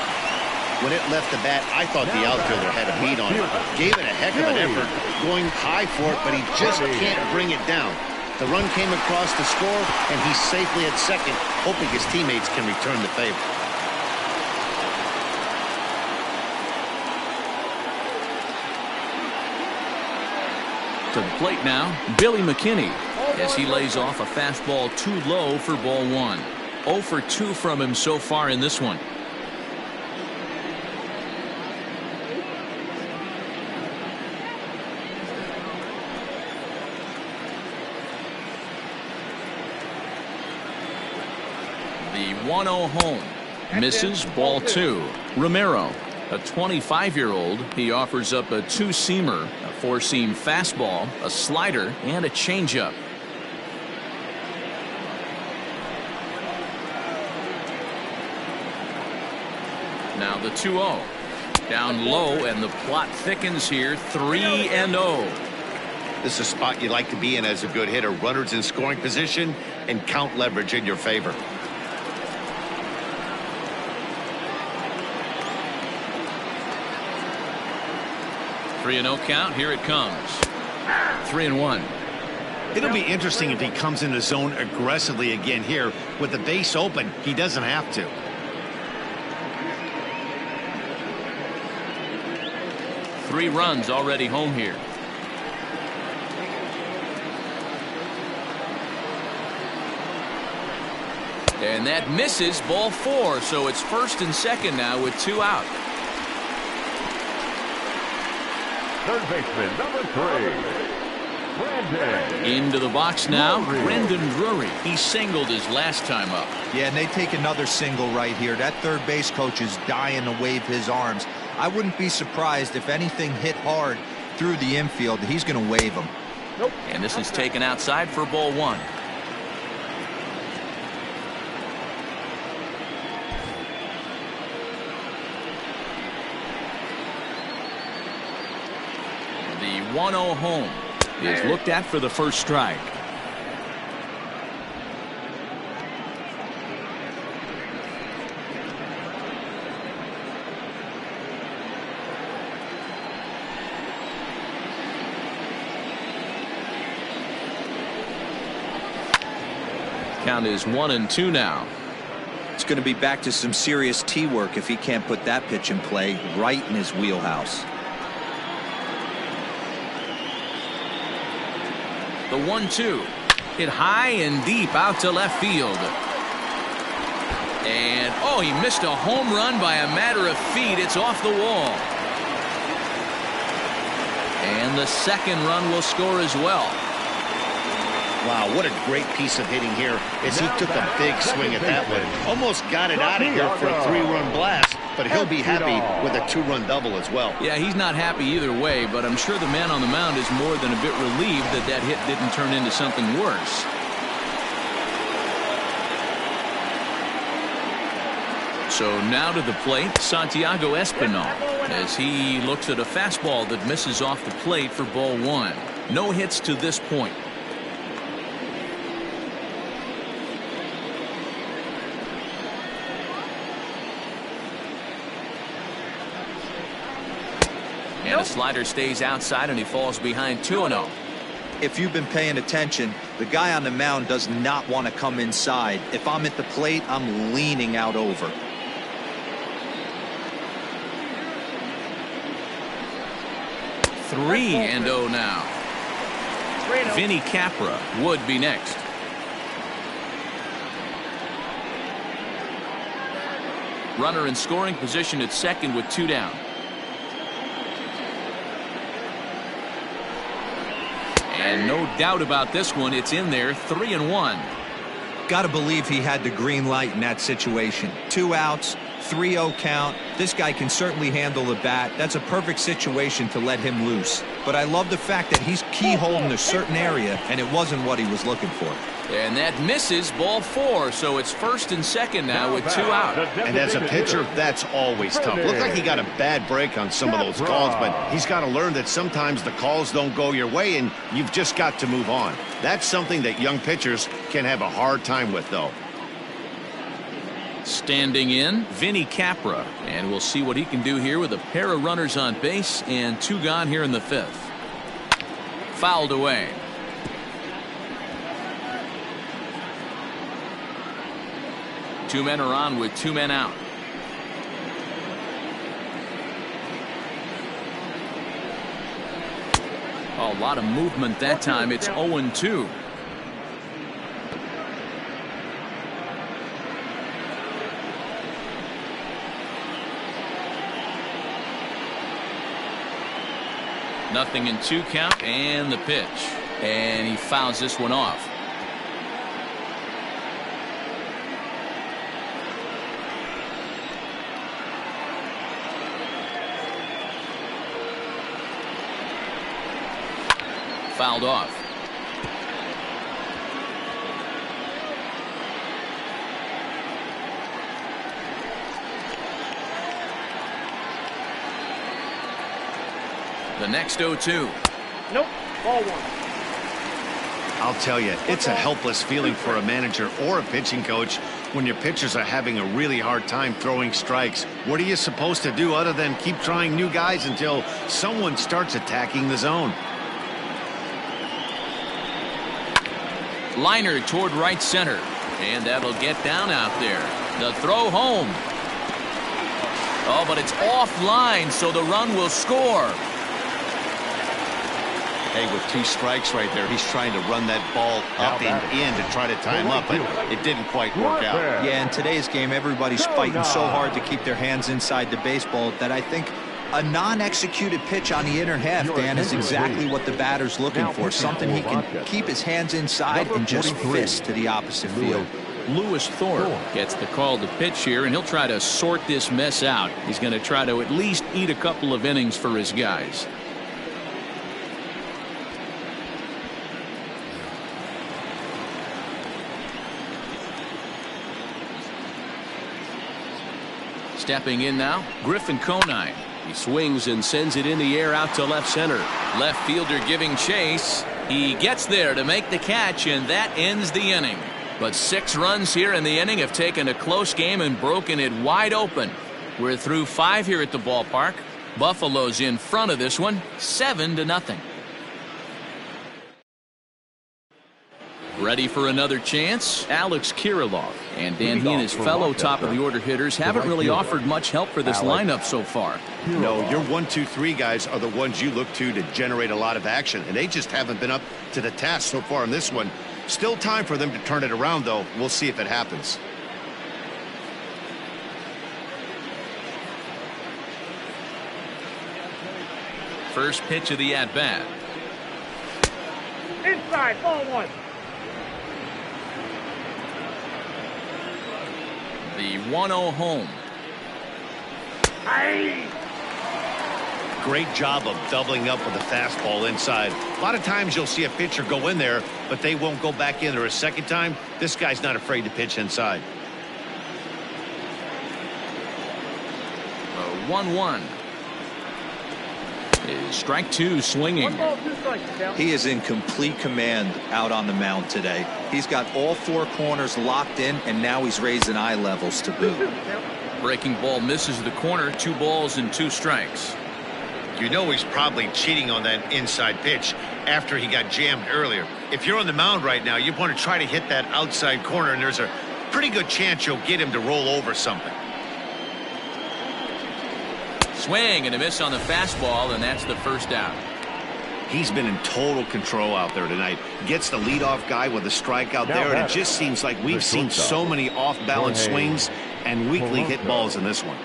When it left the bat, I thought the outfielder had a beat on it. Gave it a heck of an effort, going high for it, but he just can't bring it down. The run came across to score, and he's safely at second, hoping his teammates can return the favor. To the plate now, Billy McKinney, as he lays off a fastball too low for ball 1. 0 for 2 from him so far in this one. The 1-0 home misses, ball 2. Romero, a 25-year-old, he offers up a 2-seamer, a 4-seam fastball, a slider, and a changeup. Now the 2-0. Down low, and the plot thickens here. 3-0. This is a spot you like to be in as a good hitter. Runners in scoring position and count leverage in your favor. 3-0 count. Here it comes. 3-1. It'll be interesting if he comes in the zone aggressively again here. With the base open, he doesn't have to. Three runs already home here. And that misses, ball 4. So it's first and second now with 2 out. Third baseman, number 3. Brandon. Into the box now, Brendan Drury. He singled his last time up. Yeah, and they take another single right here. That third base coach is dying to wave his arms. I wouldn't be surprised if anything hit hard through the infield. He's going to wave them. Nope. And this is taken outside for ball 1. The 1-0 home is looked at for the first strike. Count is 1-2 now. It's going to be back to some serious tee work if he can't put that pitch in play right in his wheelhouse. The 1-2 hit high and deep out to left field. And oh, he missed a home run by a matter of feet. It's off the wall. And the second run will score as well. Wow, what a great piece of hitting here as he took a big swing at that one. Almost got it out of here for a 3-run blast, but he'll be happy with a 2-run double as well. Yeah, he's not happy either way, but I'm sure the man on the mound is more than a bit relieved that that hit didn't turn into something worse. So now to the plate, Santiago Espinal, as he looks at a fastball that misses off the plate for ball 1. No hits to this point. And a slider stays outside and he falls behind 2-0. If you've been paying attention, the guy on the mound does not want to come inside. If I'm at the plate, I'm leaning out over. Three and 0 now. Vinny Capra would be next. Runner in scoring position at second with 2 down. And no doubt about this one, it's in there, 3-1. Got to believe he had the green light in that situation. 2 outs, 3-0 count. This guy can certainly handle the bat. That's a perfect situation to let him loose. But I love the fact that he's keyholing a certain area, and it wasn't what he was looking for. And that misses ball 4, so it's first and second now with 2 out. And as a pitcher, that's always tough. Looked like he got a bad break on some of those calls, but he's got to learn that sometimes the calls don't go your way, and you've just got to move on. That's something that young pitchers can have a hard time with, though. Standing in, Vinny Capra, and we'll see what he can do here with a pair of runners on base and 2 gone here in the 5th. Fouled away. Two men are on with 2 men out. A lot of movement that time. It's 0-2. Nothing in 2 count, and the pitch. And he fouls this one off. Fouled off. The next 0-2. Nope. Ball 1. I'll tell you, it's a helpless feeling for a manager or a pitching coach when your pitchers are having a really hard time throwing strikes. What are you supposed to do other than keep trying new guys until someone starts attacking the zone? Liner toward right center, and that'll get down out there. The throw home. Oh, but it's offline, so the run will score. Hey, with 2 strikes right there, he's trying to run that ball up and in to try to time up, but it didn't quite work out. Yeah, in today's game, everybody's fighting so hard to keep their hands inside the baseball that I think A non-executed pitch on the inner half, Dan, is exactly what the batter's looking for. Something he can keep his hands inside and just fist to the opposite field. Lewis Thorpe gets the call to pitch here, and he'll try to sort this mess out. He's going to try to at least eat a couple of innings for his guys. Stepping in now, Griffin Conine. He swings and sends it in the air out to left center. Left fielder giving chase. He gets there to make the catch, and that ends the inning. But 6 runs here in the inning have taken a close game and broken it wide open. We're through 5 here at the ballpark. Buffalo's in front of this one, 7-0. Ready for another chance? Alex Kirilloff. And Dan, he and his fellow top-of-the-order hitters haven't really offered much help for this lineup so far. No, your 1, 2, 3 guys are the ones you look to generate a lot of action, and they just haven't been up to the task so far in this one. Still time for them to turn it around, though. We'll see if it happens. First pitch of the at-bat. Inside, ball 1. The 1-0 home. Aye. Great job of doubling up with a fastball inside. A lot of times you'll see a pitcher go in there, but they won't go back in there a second time. This guy's not afraid to pitch inside. 1-1. Strike 2 swinging. 1 ball, 2 strikes. He is in complete command out on the mound today. He's got all 4 corners locked in, and now he's raising eye levels to boot. Breaking ball misses the corner. 2 balls and 2 strikes. You know he's probably cheating on that inside pitch after he got jammed earlier. If you're on the mound right now, you want to try to hit that outside corner, and there's a pretty good chance you'll get him to roll over something. Swing and a miss on the fastball, and that's the first out. He's been in total control out there tonight. Gets the leadoff guy with a strikeout there, and it just seems like we've seen so many off-balance swings and weakly hit balls in this one.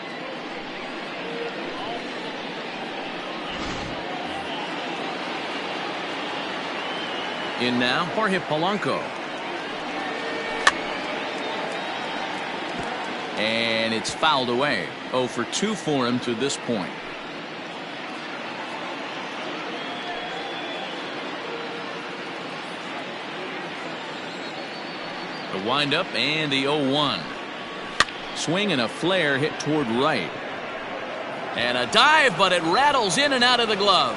In now, Jorge Polanco. And it's fouled away. 0 for 2 for him to this point. The windup and the 0-1. Swing and a flare hit toward right. And a dive, but it rattles in and out of the glove.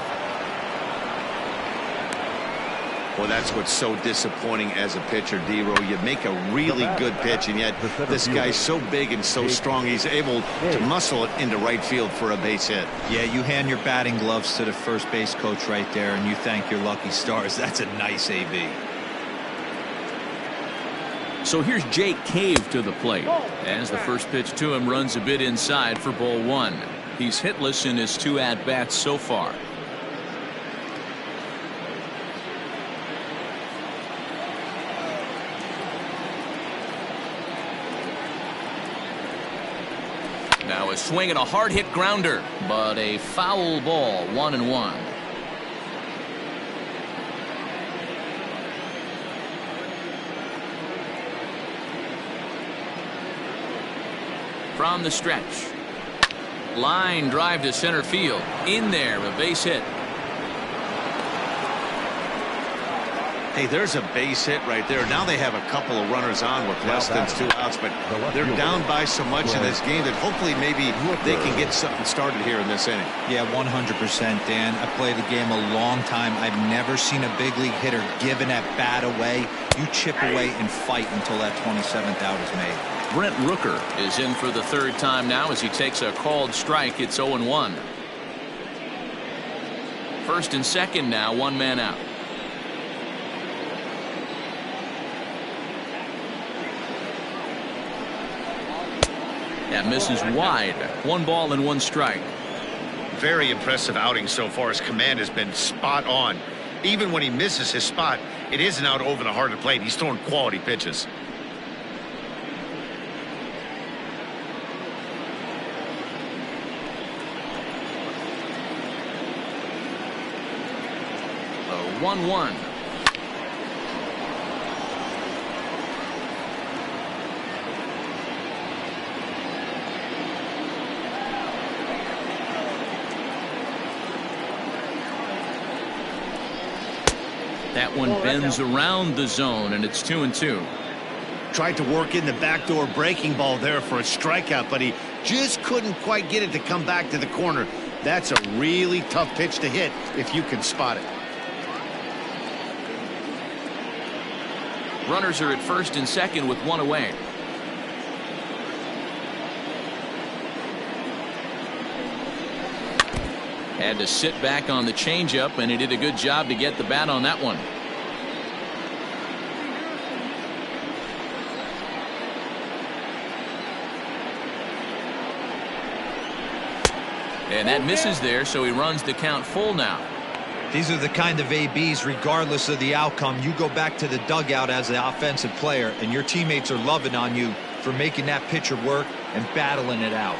Well, that's what's so disappointing as a pitcher, D-Row. You make a really good pitch, and yet this guy's so big and so strong, he's able to muscle it into right field for a base hit. Yeah, you hand your batting gloves to the first base coach right there, and you thank your lucky stars. That's a nice AB. So here's Jake Cave to the plate, as the first pitch to him runs a bit inside for ball 1. He's hitless in his 2 at-bats so far. Now a swing and a hard hit grounder, but a foul ball. 1-1. From the stretch, line drive to center field. In there, a base hit. Hey, there's a base hit right there. Now they have a couple of runners on with less than 2 outs, but they're down by so much in this game that hopefully maybe they can get something started here in this inning. Yeah, 100%, Dan. I played the game a long time. I've never seen a big league hitter give an at-bat away. You chip away and fight until that 27th out is made. Brent Rooker is in for the 3rd time now as he takes a called strike. It's 0-1. First and second now, 1 man out. That misses wide. 1 ball and 1 strike. Very impressive outing so far. His command has been spot on. Even when he misses his spot, it isn't out over the heart of the plate. He's throwing quality pitches. 1-1. That one bends around the zone, and it's 2-2. Tried to work in the backdoor breaking ball there for a strikeout, but he just couldn't quite get it to come back to the corner. That's a really tough pitch to hit if you can spot it. Runners are at first and second with one away. Had to sit back on the changeup, and he did a good job to get the bat on that one. And that misses there, so he runs the count full now. These are the kind of ABs, regardless of the outcome, you go back to the dugout as the offensive player, and your teammates are loving on you for making that pitcher work and battling it out.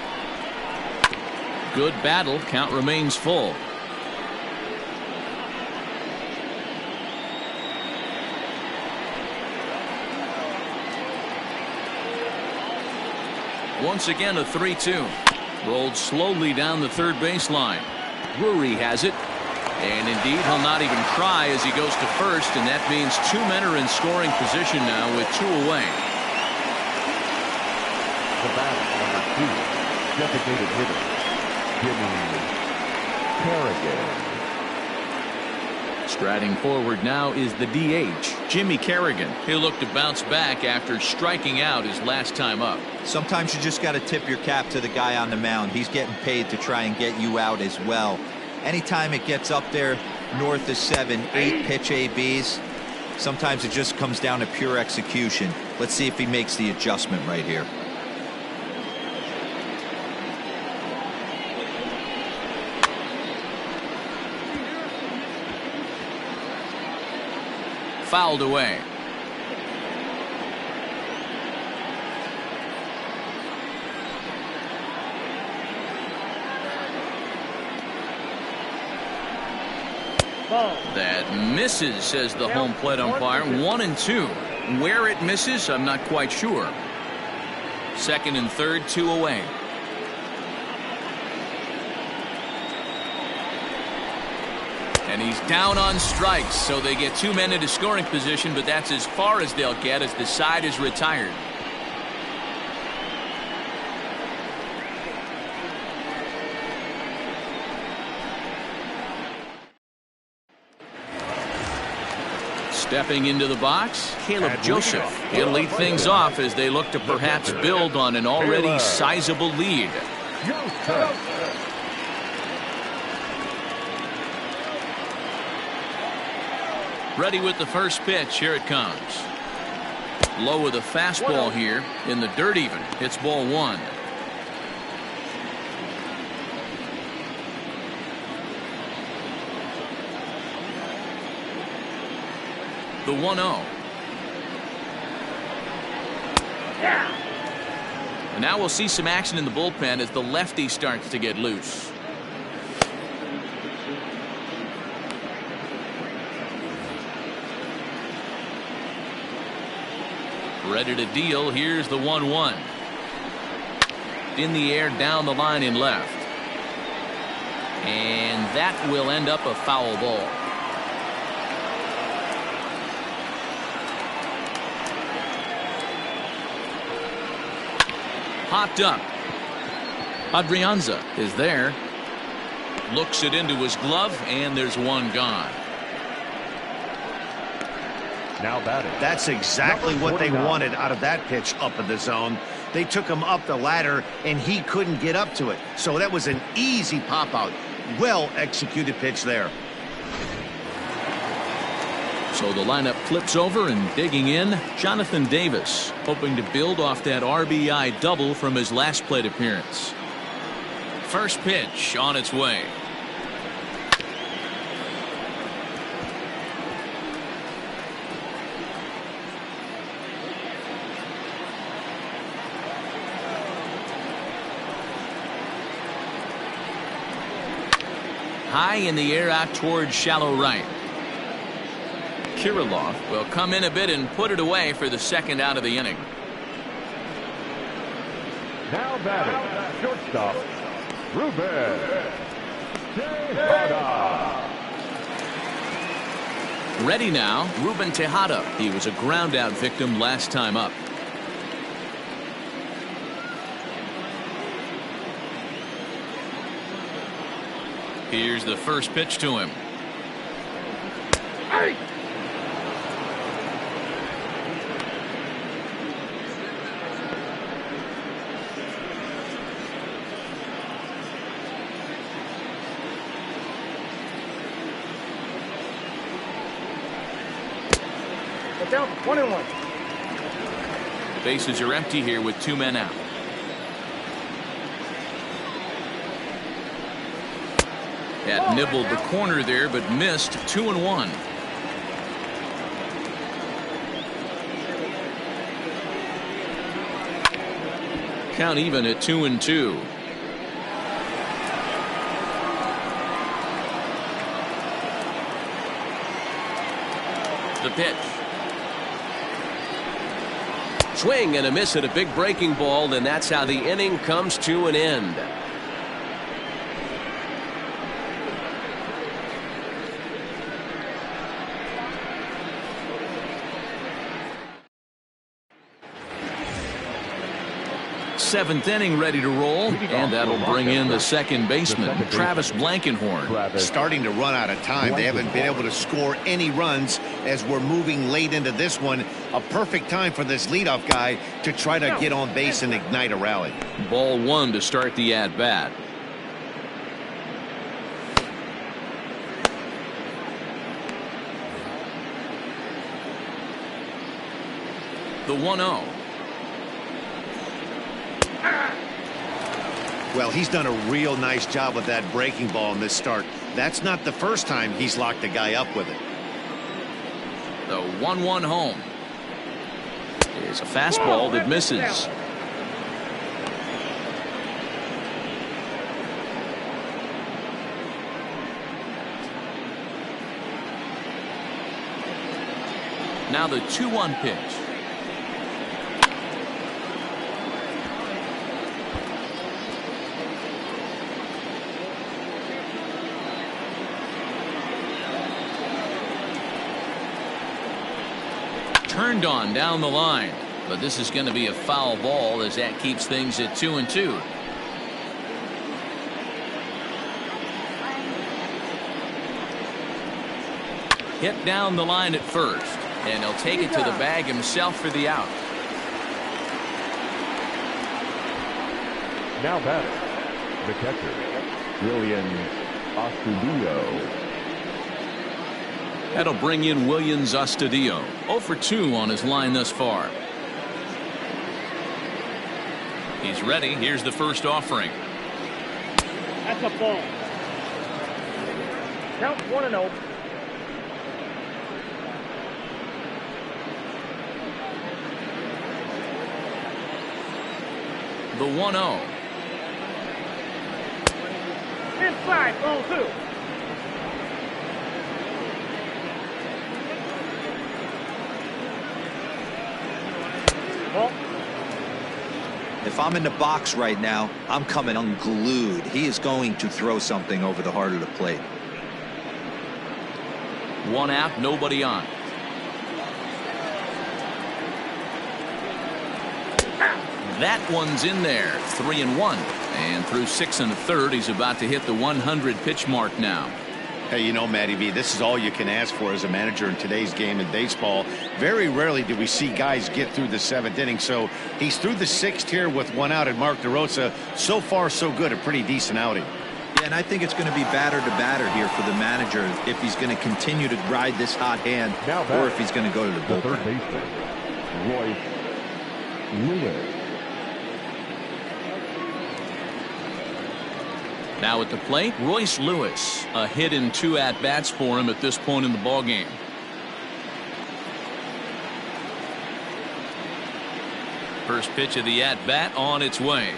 Good battle. Count remains full. Once again, a 3-2. Rolled slowly down the third baseline. Drury has it. And indeed, he'll not even try as he goes to first, and that means two men are in scoring position now with two away. The batter, number 2, designated hitter, Jimmy Kerrigan. Striding forward now is the DH, Jimmy Kerrigan. He'll look to bounce back after striking out his last time up. Sometimes you just got to tip your cap to the guy on the mound. He's getting paid to try and get you out as well. Anytime it gets up there north of 7, 8 pitch ABs, sometimes it just comes down to pure execution. Let's see if he makes the adjustment right here. Fouled away. That misses, says the home plate umpire. 1-2. Where it misses, I'm not quite sure. Second and third, two away. And he's down on strikes, so they get two men into scoring position, but that's as far as they'll get as the side is retired. Stepping into the box, Caleb Joseph. He'll lead things off as they look to perhaps build on an already sizable lead. Ready with the first pitch. Here it comes. Low with a fastball here in the dirt even. It's ball 1. The 1-0. And now we'll see some action in the bullpen as the lefty starts to get loose. Ready to deal. Here's the 1-1. In the air, down the line in left. And that will end up a foul ball. Popped up. Adrianza is there. Looks it into his glove, and there's one gone. Now batting. That's exactly what they wanted out of that pitch up in the zone. They took him up the ladder, and he couldn't get up to it. So that was an easy pop-out. Well-executed pitch there. So the lineup flips over, and digging in, Jonathan Davis, hoping to build off that RBI double from his last plate appearance. First pitch on its way. High in the air out towards shallow right. Kirilloff will come in a bit and put it away for the second out of the inning. Now batting, shortstop, Ruben Tejada. Ready now, Ruben Tejada. He was a ground out victim last time up. Here's the first pitch to him. Hey! Down 1-1. Bases are empty here with 2 men out. Had nibbled the corner there, but missed. 2-1. Count even at 2-2. The pitch. Swing and a miss at a big breaking ball, and that's how the inning comes to an end. Seventh inning ready to roll, and that'll bring in the second baseman, Travis Blankenhorn. Starting to run out of time. They haven't been able to score any runs as we're moving late into this one. A perfect time for this leadoff guy to try to get on base and ignite a rally. Ball 1 to start the at-bat. The 1-0. Well, he's done a real nice job with that breaking ball in this start. That's not the first time he's locked a guy up with it. The 1-1 home. Is a fastball that misses. Now the 2-1 pitch. Turned on down the line, but this is going to be a foul ball as that keeps things at 2-2. Hit down the line at first, and he'll take it to the bag himself for the out. Now batting, the catcher, Williams Astudillo. That'll bring in Williams Astudillo. 0 for 2 on his line thus far. He's ready. Here's the first offering. That's a ball. Count 1-0. The 1-0. Inside, ball 2. If I'm in the box right now, I'm coming unglued. He is going to throw something over the heart of the plate. 1 out, nobody on. That one's in there. 3-1. And through 6 1/3, he's about to hit the 100 pitch mark now. Hey, you know, Matty V, this is all you can ask for as a manager in today's game in baseball. Very rarely do we see guys get through the 7th inning. So he's through the 6th here with 1 out, and Mark DeRosa, so far so good, a pretty decent outing. Yeah, and I think it's going to be batter to batter here for the manager if he's going to continue to ride this hot hand or if he's going to go to the The third bullpen. baseman, Royce Lewis. Now at the plate, Royce Lewis. A hit in 2 at-bats for him at this point in the ballgame. First pitch of the at-bat on its way.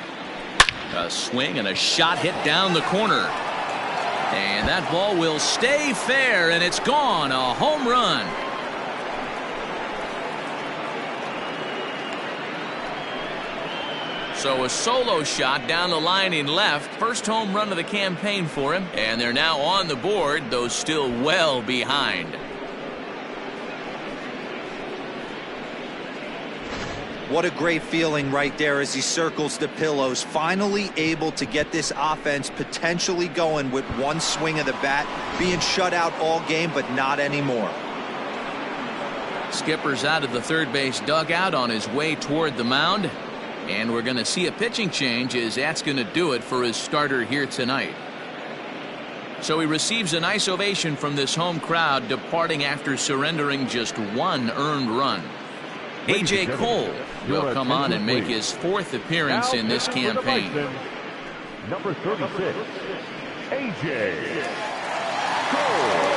A swing and a shot hit down the corner. And that ball will stay fair, and it's gone. A home run. So a solo shot down the line in left. First home run of the campaign for him. And they're now on the board, though still well behind. What a great feeling right there as he circles the pillows. Finally able to get this offense potentially going with one swing of the bat. Being shut out all game, but not anymore. Skipper's out of the third base dugout on his way toward the mound. And we're going to see a pitching change as that's going to do it for his starter here tonight. So he receives a nice ovation from this home crowd, departing after surrendering just one earned run. A.J. Cole will come on and make his fourth appearance in this campaign. Number 36, A.J. Cole.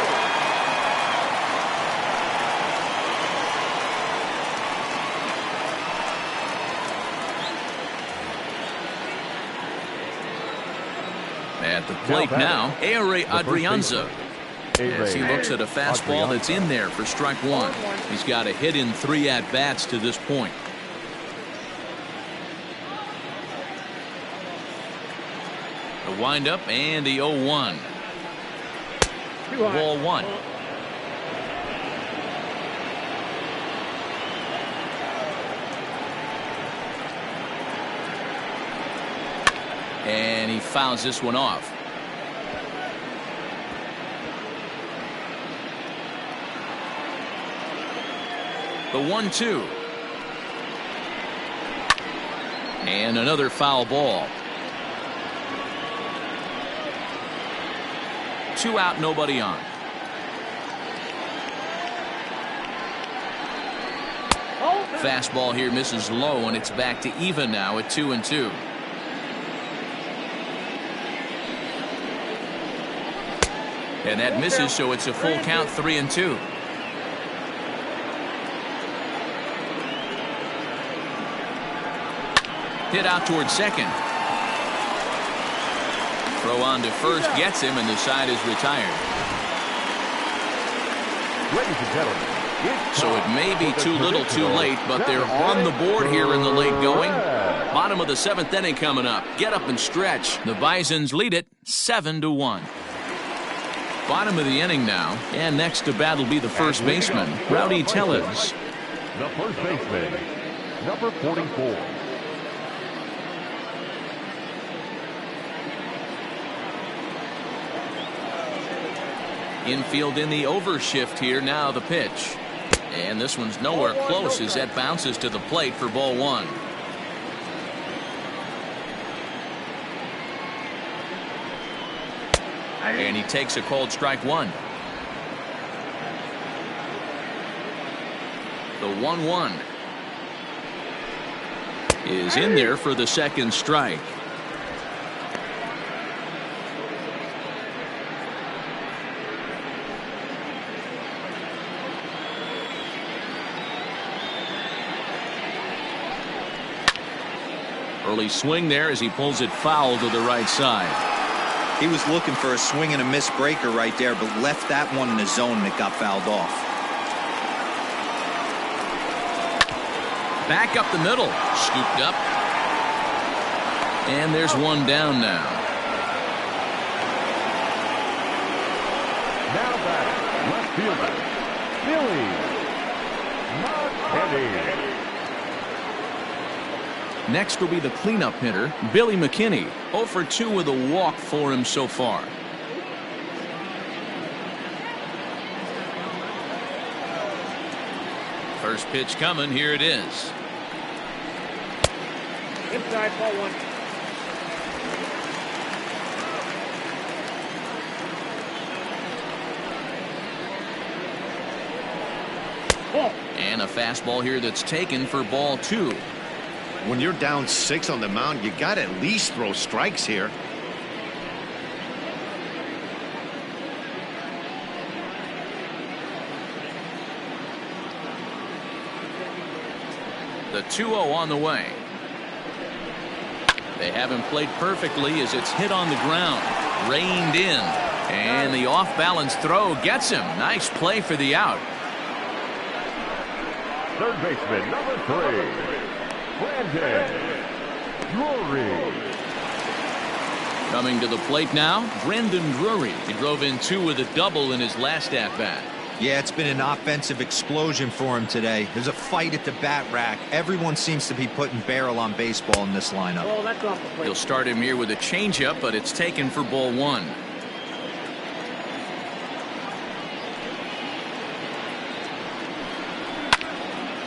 At the plate now, Ehire Adrianza. As he looks at a fastball that's in there for strike one. He's got a hit in 3 at-bats to this point. The windup and the 0-1. Ball one. And he fouls this one off. The 1-2. And another foul ball. 2 out, nobody on. Fastball here misses low, and it's back to even now at 2-2. And that misses, so it's a full count, 3-2. Hit out towards second. Throw on to first gets him, and the side is retired. Ladies and gentlemen, so it may be too little too late, but they're on the board here in the late going. Bottom of the 7th inning coming up. Get up and stretch. The Bisons lead it 7-1. Bottom of the inning now, and next to bat will be the first baseman, Rowdy Tellez. the first baseman, number 44. Infield in the overshift here. Now the pitch. And this one's nowhere close as that bounces to the plate for ball one. And he takes a cold strike one. The 1-1 is in there for the second strike. Early swing there as he pulls it foul to the right side. He was looking for a swing and a miss breaker right there, but left that one in the zone and it got fouled off. Back up the middle. Scooped up. And there's one down now. Now batting, left fielder, Billy McKinney. Next will be the cleanup hitter, Billy McKinney. 0 for 2 with a walk for him so far. First pitch coming. Here it is. Inside, ball one. And a fastball here that's taken for ball two. When you're down 6 on the mound, you got to at least throw strikes here. The 2-0 on the way. They have him played perfectly as it's hit on the ground. Reined in. And the off-balance throw gets him. Nice play for the out. Third baseman, number 3, Brandon Drury. Coming to the plate now, Brendan Drury. He drove in 2 with a double in his last at-bat. Yeah, it's been an offensive explosion for him today. There's a fight at the bat rack. Everyone seems to be putting barrel on baseball in this lineup. Oh, that's off the plate. He'll start him here with a changeup, but it's taken for ball 1.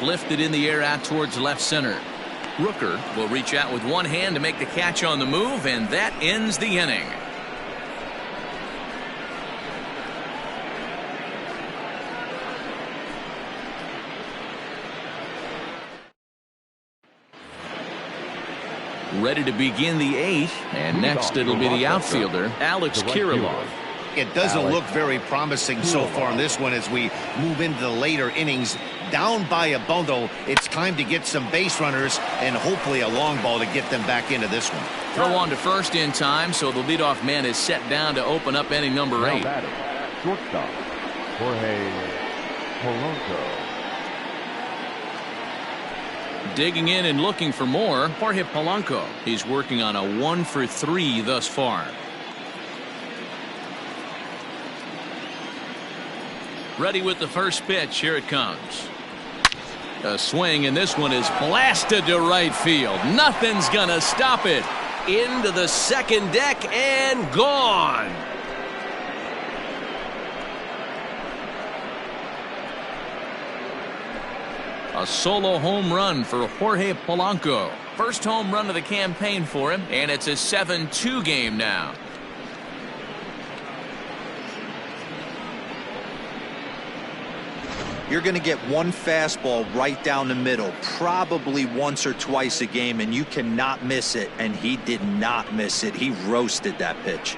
Lifted in the air out towards left center. Rooker will reach out with one hand to make the catch on the move, and that ends the inning. Ready to begin the 8th, and next it'll be the outfielder, Alex Kirilloff. It doesn't look very promising so far in this one as we move into the later innings. Down by a bundle, it's time to get some base runners and hopefully a long ball to get them back into this one. Throw on to first in time, so the leadoff man is set down to open up inning number 8. Shortstop, Jorge Polanco. Digging in and looking for more, Jorge Polanco. He's working on a 1-for-3 thus far. Ready with the first pitch. Here it comes. A swing, and this one is blasted to right field. Nothing's gonna stop it. Into the second deck and gone. A solo home run for Jorge Polanco. First home run of the campaign for him, and it's a 7-2 game now. You're going to get one fastball right down the middle, probably once or twice a game, and you cannot miss it. And he did not miss it. He roasted that pitch.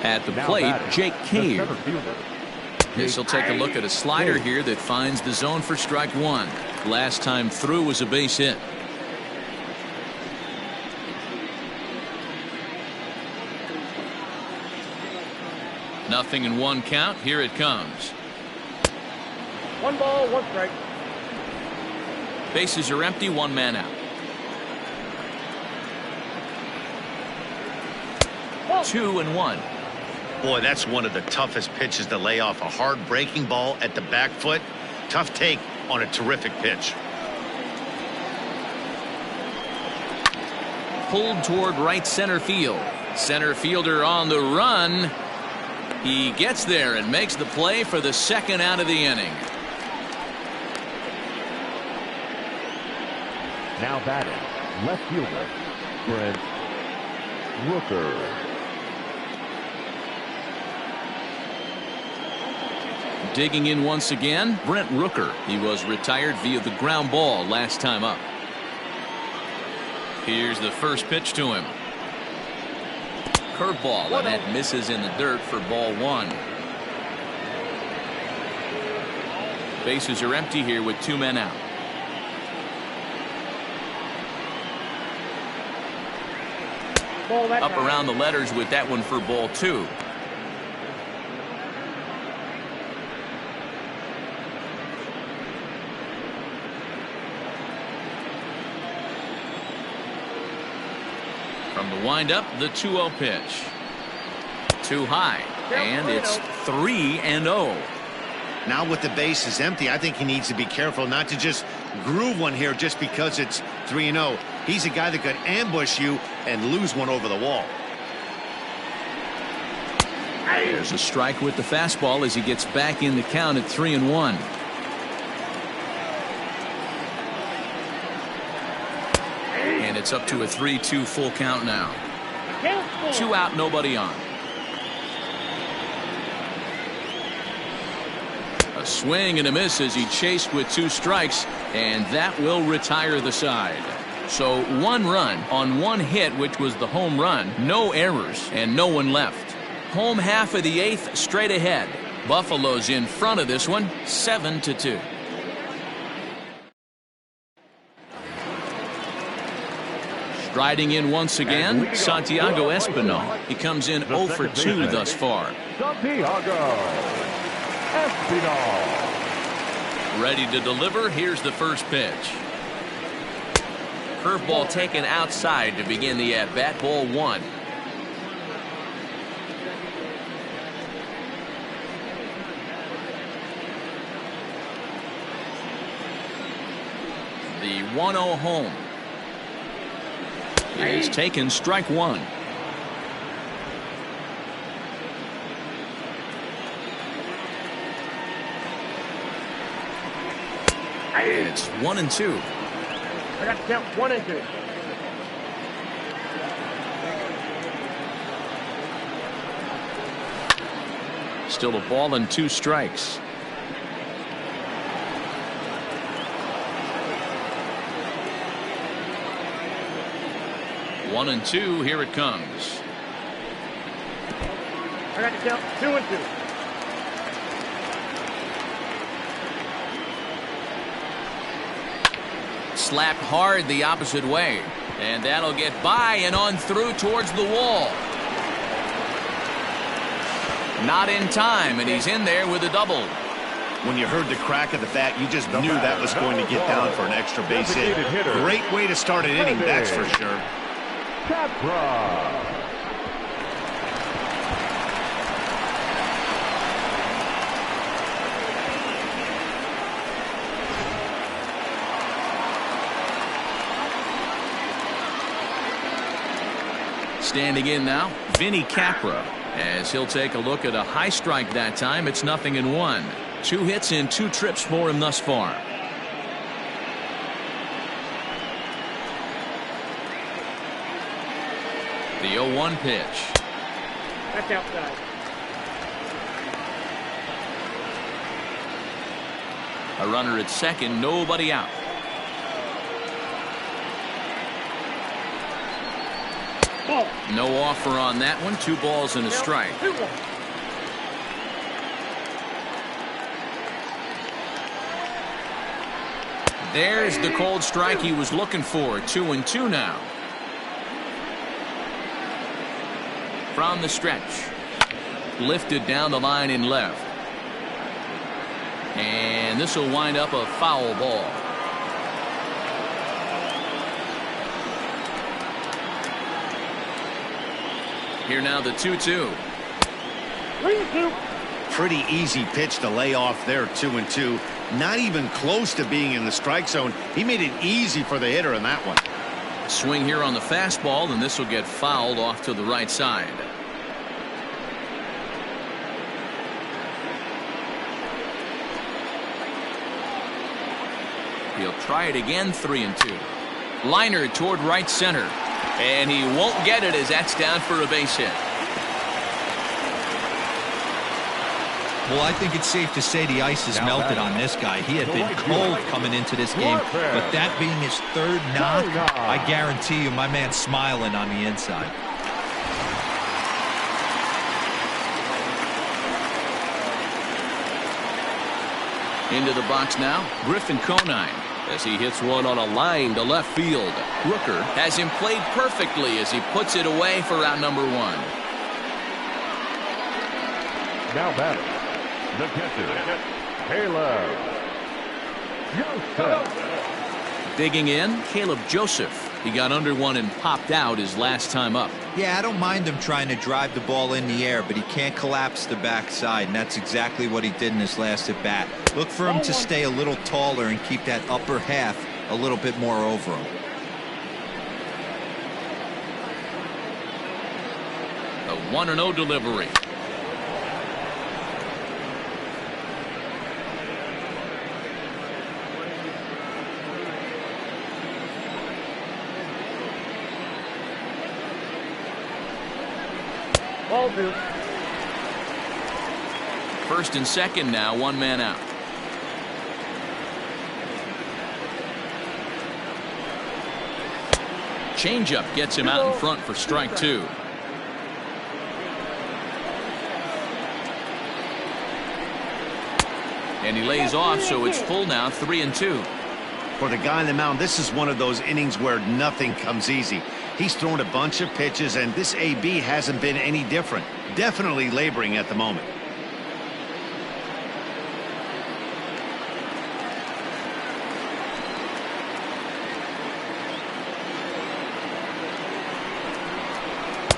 At the plate, Jake Cave. This will take a look at a slider here that finds the zone for strike 1. Last time through was a base hit. Nothing in 1 count. Here it comes. 1 ball, 1 strike. Bases are empty. 1 man out. 2-1. Boy, that's one of the toughest pitches to lay off. A hard breaking ball at the back foot. Tough take on a terrific pitch. Pulled toward right center field. Center fielder on the run. He gets there and makes the play for the second out of the inning. Now batting, left fielder, Brent Rooker. Digging in once again, Brent Rooker. He was retired via the ground ball last time up. Here's the first pitch to him. Curveball, and that misses in the dirt for ball 1. Bases are empty here with 2 men out. Up around the letters with that one for ball 2. From the windup, the 2-0 pitch. Too high, and it's 3-0. Now with the bases empty, I think he needs to be careful not to just groove one here just because it's 3-0. He's a guy that could ambush you and lose one over the wall. There's a strike with the fastball as he gets back in the count at 3-1. And it's up to a 3-2 full count now. 2 out, nobody on. A swing and a miss as he chased with 2 strikes, and that will retire the side. So 1 run on 1 hit, which was the home run, no errors, and no one left. Home half of the 8th straight ahead. Buffalo's in front of this one, 7-2. Striding in once again, Santiago Espinal. He comes in 0 for 2 thus far. Santiago Espinal. Ready to deliver. Here's the first pitch. Curveball taken outside to begin the at-bat. Ball 1. The 1-0 home is taken. Strike 1. It's 1-2. I got to count 1 and 2. Still a ball and 2 strikes. One and 2. Here it comes. I got to count 2 and 2. Slapped hard the opposite way, and that'll get by and on through towards the wall. Not in time, and he's in there with a double. When you heard the crack of the bat, you just knew that was going to get down for an extra base hit. Great way to start an inning, that's for sure. Capra. Standing in now, Vinny Capra, as he'll take a look at a high strike that time. It's 0-1. 2 hits in 2 trips for him thus far. The 0-1 pitch. That's outside. A runner at second, nobody out. Ball. No offer on that one. 2 balls and a strike. 2-1. There's the cold strike he was looking for. 2-2 now. From the stretch. Lifted down the line in left. And this will wind up a foul ball. Here now the 2-2. 3-2. Pretty easy pitch to lay off there. 2-2. Not even close to being in the strike zone. He made it easy for the hitter in that one. Swing here on the fastball, and this will get fouled off to the right side. He'll try it again. 3-2. Liner toward right center, and he won't get it as that's down for a base hit. Well, I think it's safe to say the ice is melted on this guy. He had been cold coming into this game, but that being his 3rd knock, I guarantee you my man's smiling on the inside. Into the box now, Griffin Conine, as he hits one on a line to left field. Rooker has him played perfectly as he puts it away for out number 1. Now batting, the catcher, Caleb Joseph. Digging in, Caleb Joseph. He got under one and popped out his last time up. Yeah, I don't mind him trying to drive the ball in the air, but he can't collapse the backside, and that's exactly what he did in his last at bat. Look for him to stay a little taller and keep that upper half a little bit more over him. A 1-0 delivery. Ball 2. First and second now, 1 man out. Changeup gets him out in front for strike 2. And he lays off, so it's full now, 3-2. For the guy on the mound, this is one of those innings where nothing comes easy. He's thrown a bunch of pitches, and this AB hasn't been any different. Definitely laboring at the moment.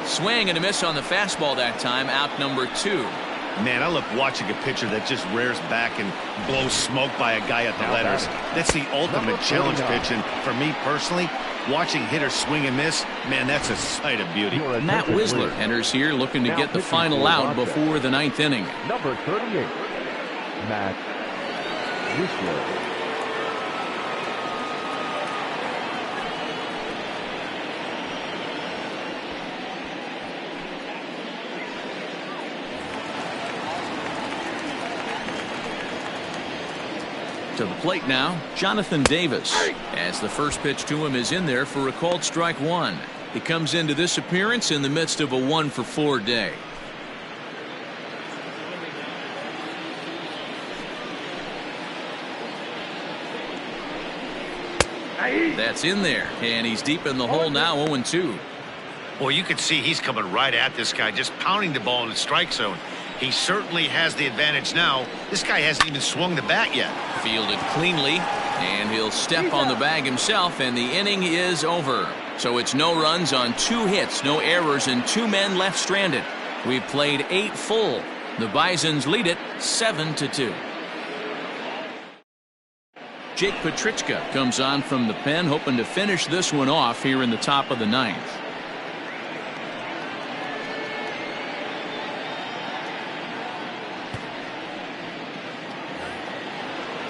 Swing and a miss on the fastball that time. Out number 2. Man, I love watching a pitcher that just rears back and blows smoke by a guy at the letters. That's the ultimate challenge pitch, and for me personally, watching hitters swing and miss, man, that's a sight of beauty. Matt Wisler enters here looking to get the final out before the 9th inning. Number 38, Matt Wisler. To the plate now, Jonathan Davis, as the first pitch to him is in there for a called strike 1. He comes into this appearance in the midst of a 1-for-4 day. That's in there, and he's deep in the hole now, 0-2. Well, you can see he's coming right at this guy, just pounding the ball in the strike zone. He certainly has the advantage now. This guy hasn't even swung the bat yet. Fielded cleanly, and he'll step on the bag himself, and the inning is over. So it's no runs on 2 hits, no errors, and 2 men left stranded. We've played 8 full. The Bisons lead it 7-2. Jake Petrichka comes on from the pen, hoping to finish this one off here in the top of the 9th.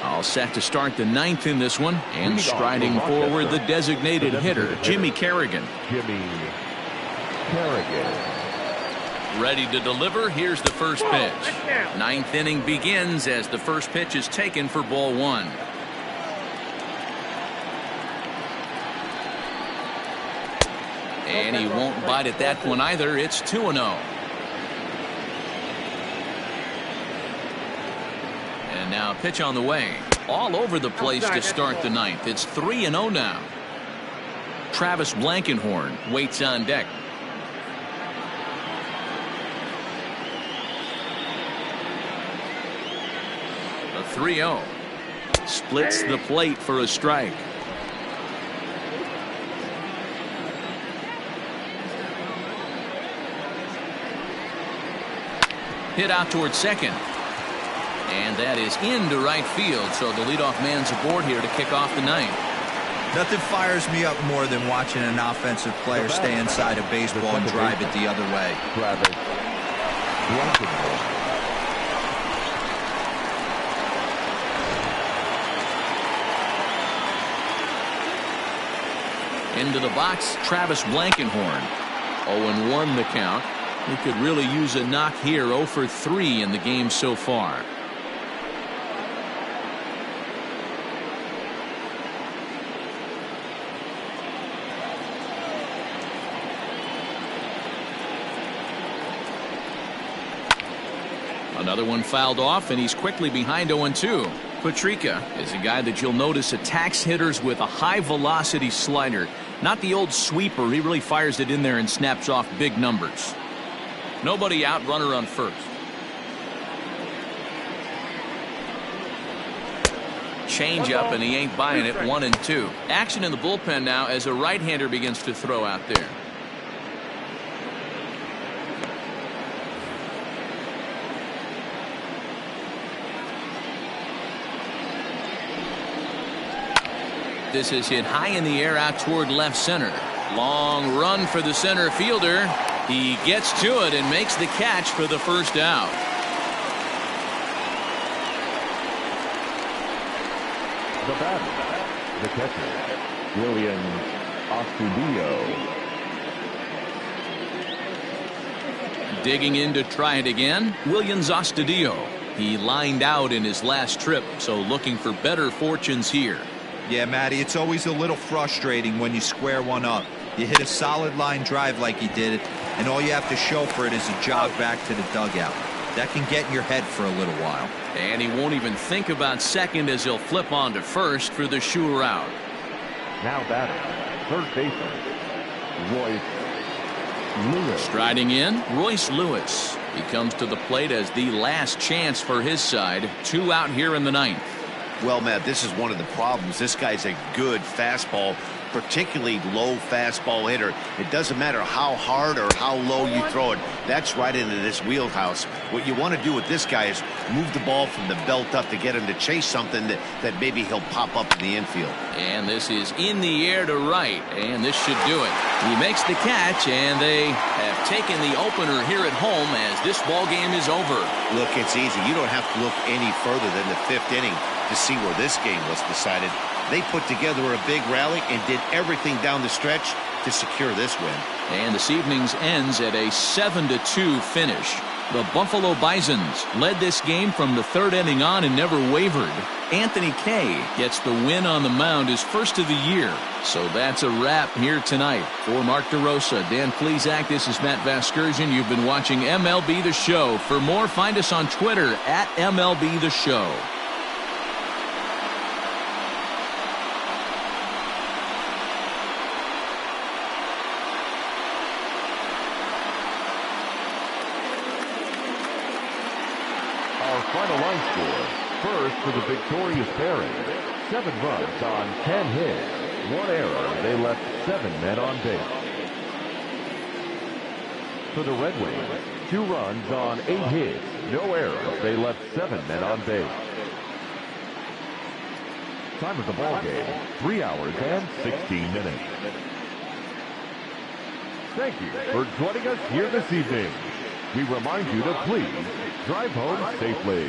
All set to start the 9th in this one, and striding forward the designated hitter, Jimmy Kerrigan. Ready to deliver. Here's the first pitch. 9th inning begins as the first pitch is taken for ball 1. And he won't bite at that one either. It's 2-0. And now a pitch on the way. All over the place to start the 9th. It's 3-0 now. Travis Blankenhorn waits on deck. A 3-0. Splits the plate for a strike. Hit out towards second. And that is into right field, so the leadoff man's aboard here to kick off the 9th. Nothing fires me up more than watching an offensive player stay inside a baseball and drive it the other way. Into the box, Travis Blankenhorn. 0-1 the count. He could really use a knock here. 0 for 3 in the game so far. Another one fouled off, and he's quickly behind 0-2. Petrichka is a guy that you'll notice attacks hitters with a high velocity slider. Not the old sweeper. He really fires it in there and snaps off big numbers. Nobody out, runner on first. Change up, and he ain't buying it. 1-2. Action in the bullpen now as a right-hander begins to throw out there. This is hit high in the air out toward left center. Long run for the center fielder. He gets to it and makes the catch for the first out. The batter, the catcher, William Astudillo. Digging in to try it again, Williams Astudillo. He lined out in his last trip, so looking for better fortunes here. Yeah, Matty, it's always a little frustrating when you square one up. You hit a solid line drive like he did, and all you have to show for it is a jog back to the dugout. That can get in your head for a little while. And he won't even think about second as he'll flip on to first for the sure out. Now batting, third baseman, Royce Lewis. Striding in, Royce Lewis. He comes to the plate as the last chance for his side. 2 out here in the 9th. Well, Matt, this is one of the problems. This guy's a good fastball, particularly low fastball hitter. It doesn't matter how hard or how low you throw it. That's right into this wheelhouse. What you want to do with this guy is move the ball from the belt up to get him to chase something that maybe he'll pop up in the infield. And this is in the air to right, and this should do it. He makes the catch, and they have taken the opener here at home as this ball game is over. Look, it's easy. You don't have to look any further than the 5th inning to see where this game was decided. They put together a big rally and did everything down the stretch to secure this win. And this evening's ends at a 7-2 finish. The Buffalo Bisons led this game from the 3rd inning on and never wavered. Anthony Kay gets the win on the mound, his first of the year. So that's a wrap here tonight. For Mark DeRosa, Dan Plesac, this is Matt Vasgersian. You've been watching MLB The Show. For more, find us on Twitter at MLB The Show. Final line score. First for the victorious Barons. 7 runs on 10 hits. 1 error. They left 7 men on base. For the Red Wings, 2 runs on 8 hits. No errors. They left 7 men on base. Time of the ball game, 3 hours and 16 minutes. Thank you for joining us here this evening. We remind you to please drive home safely.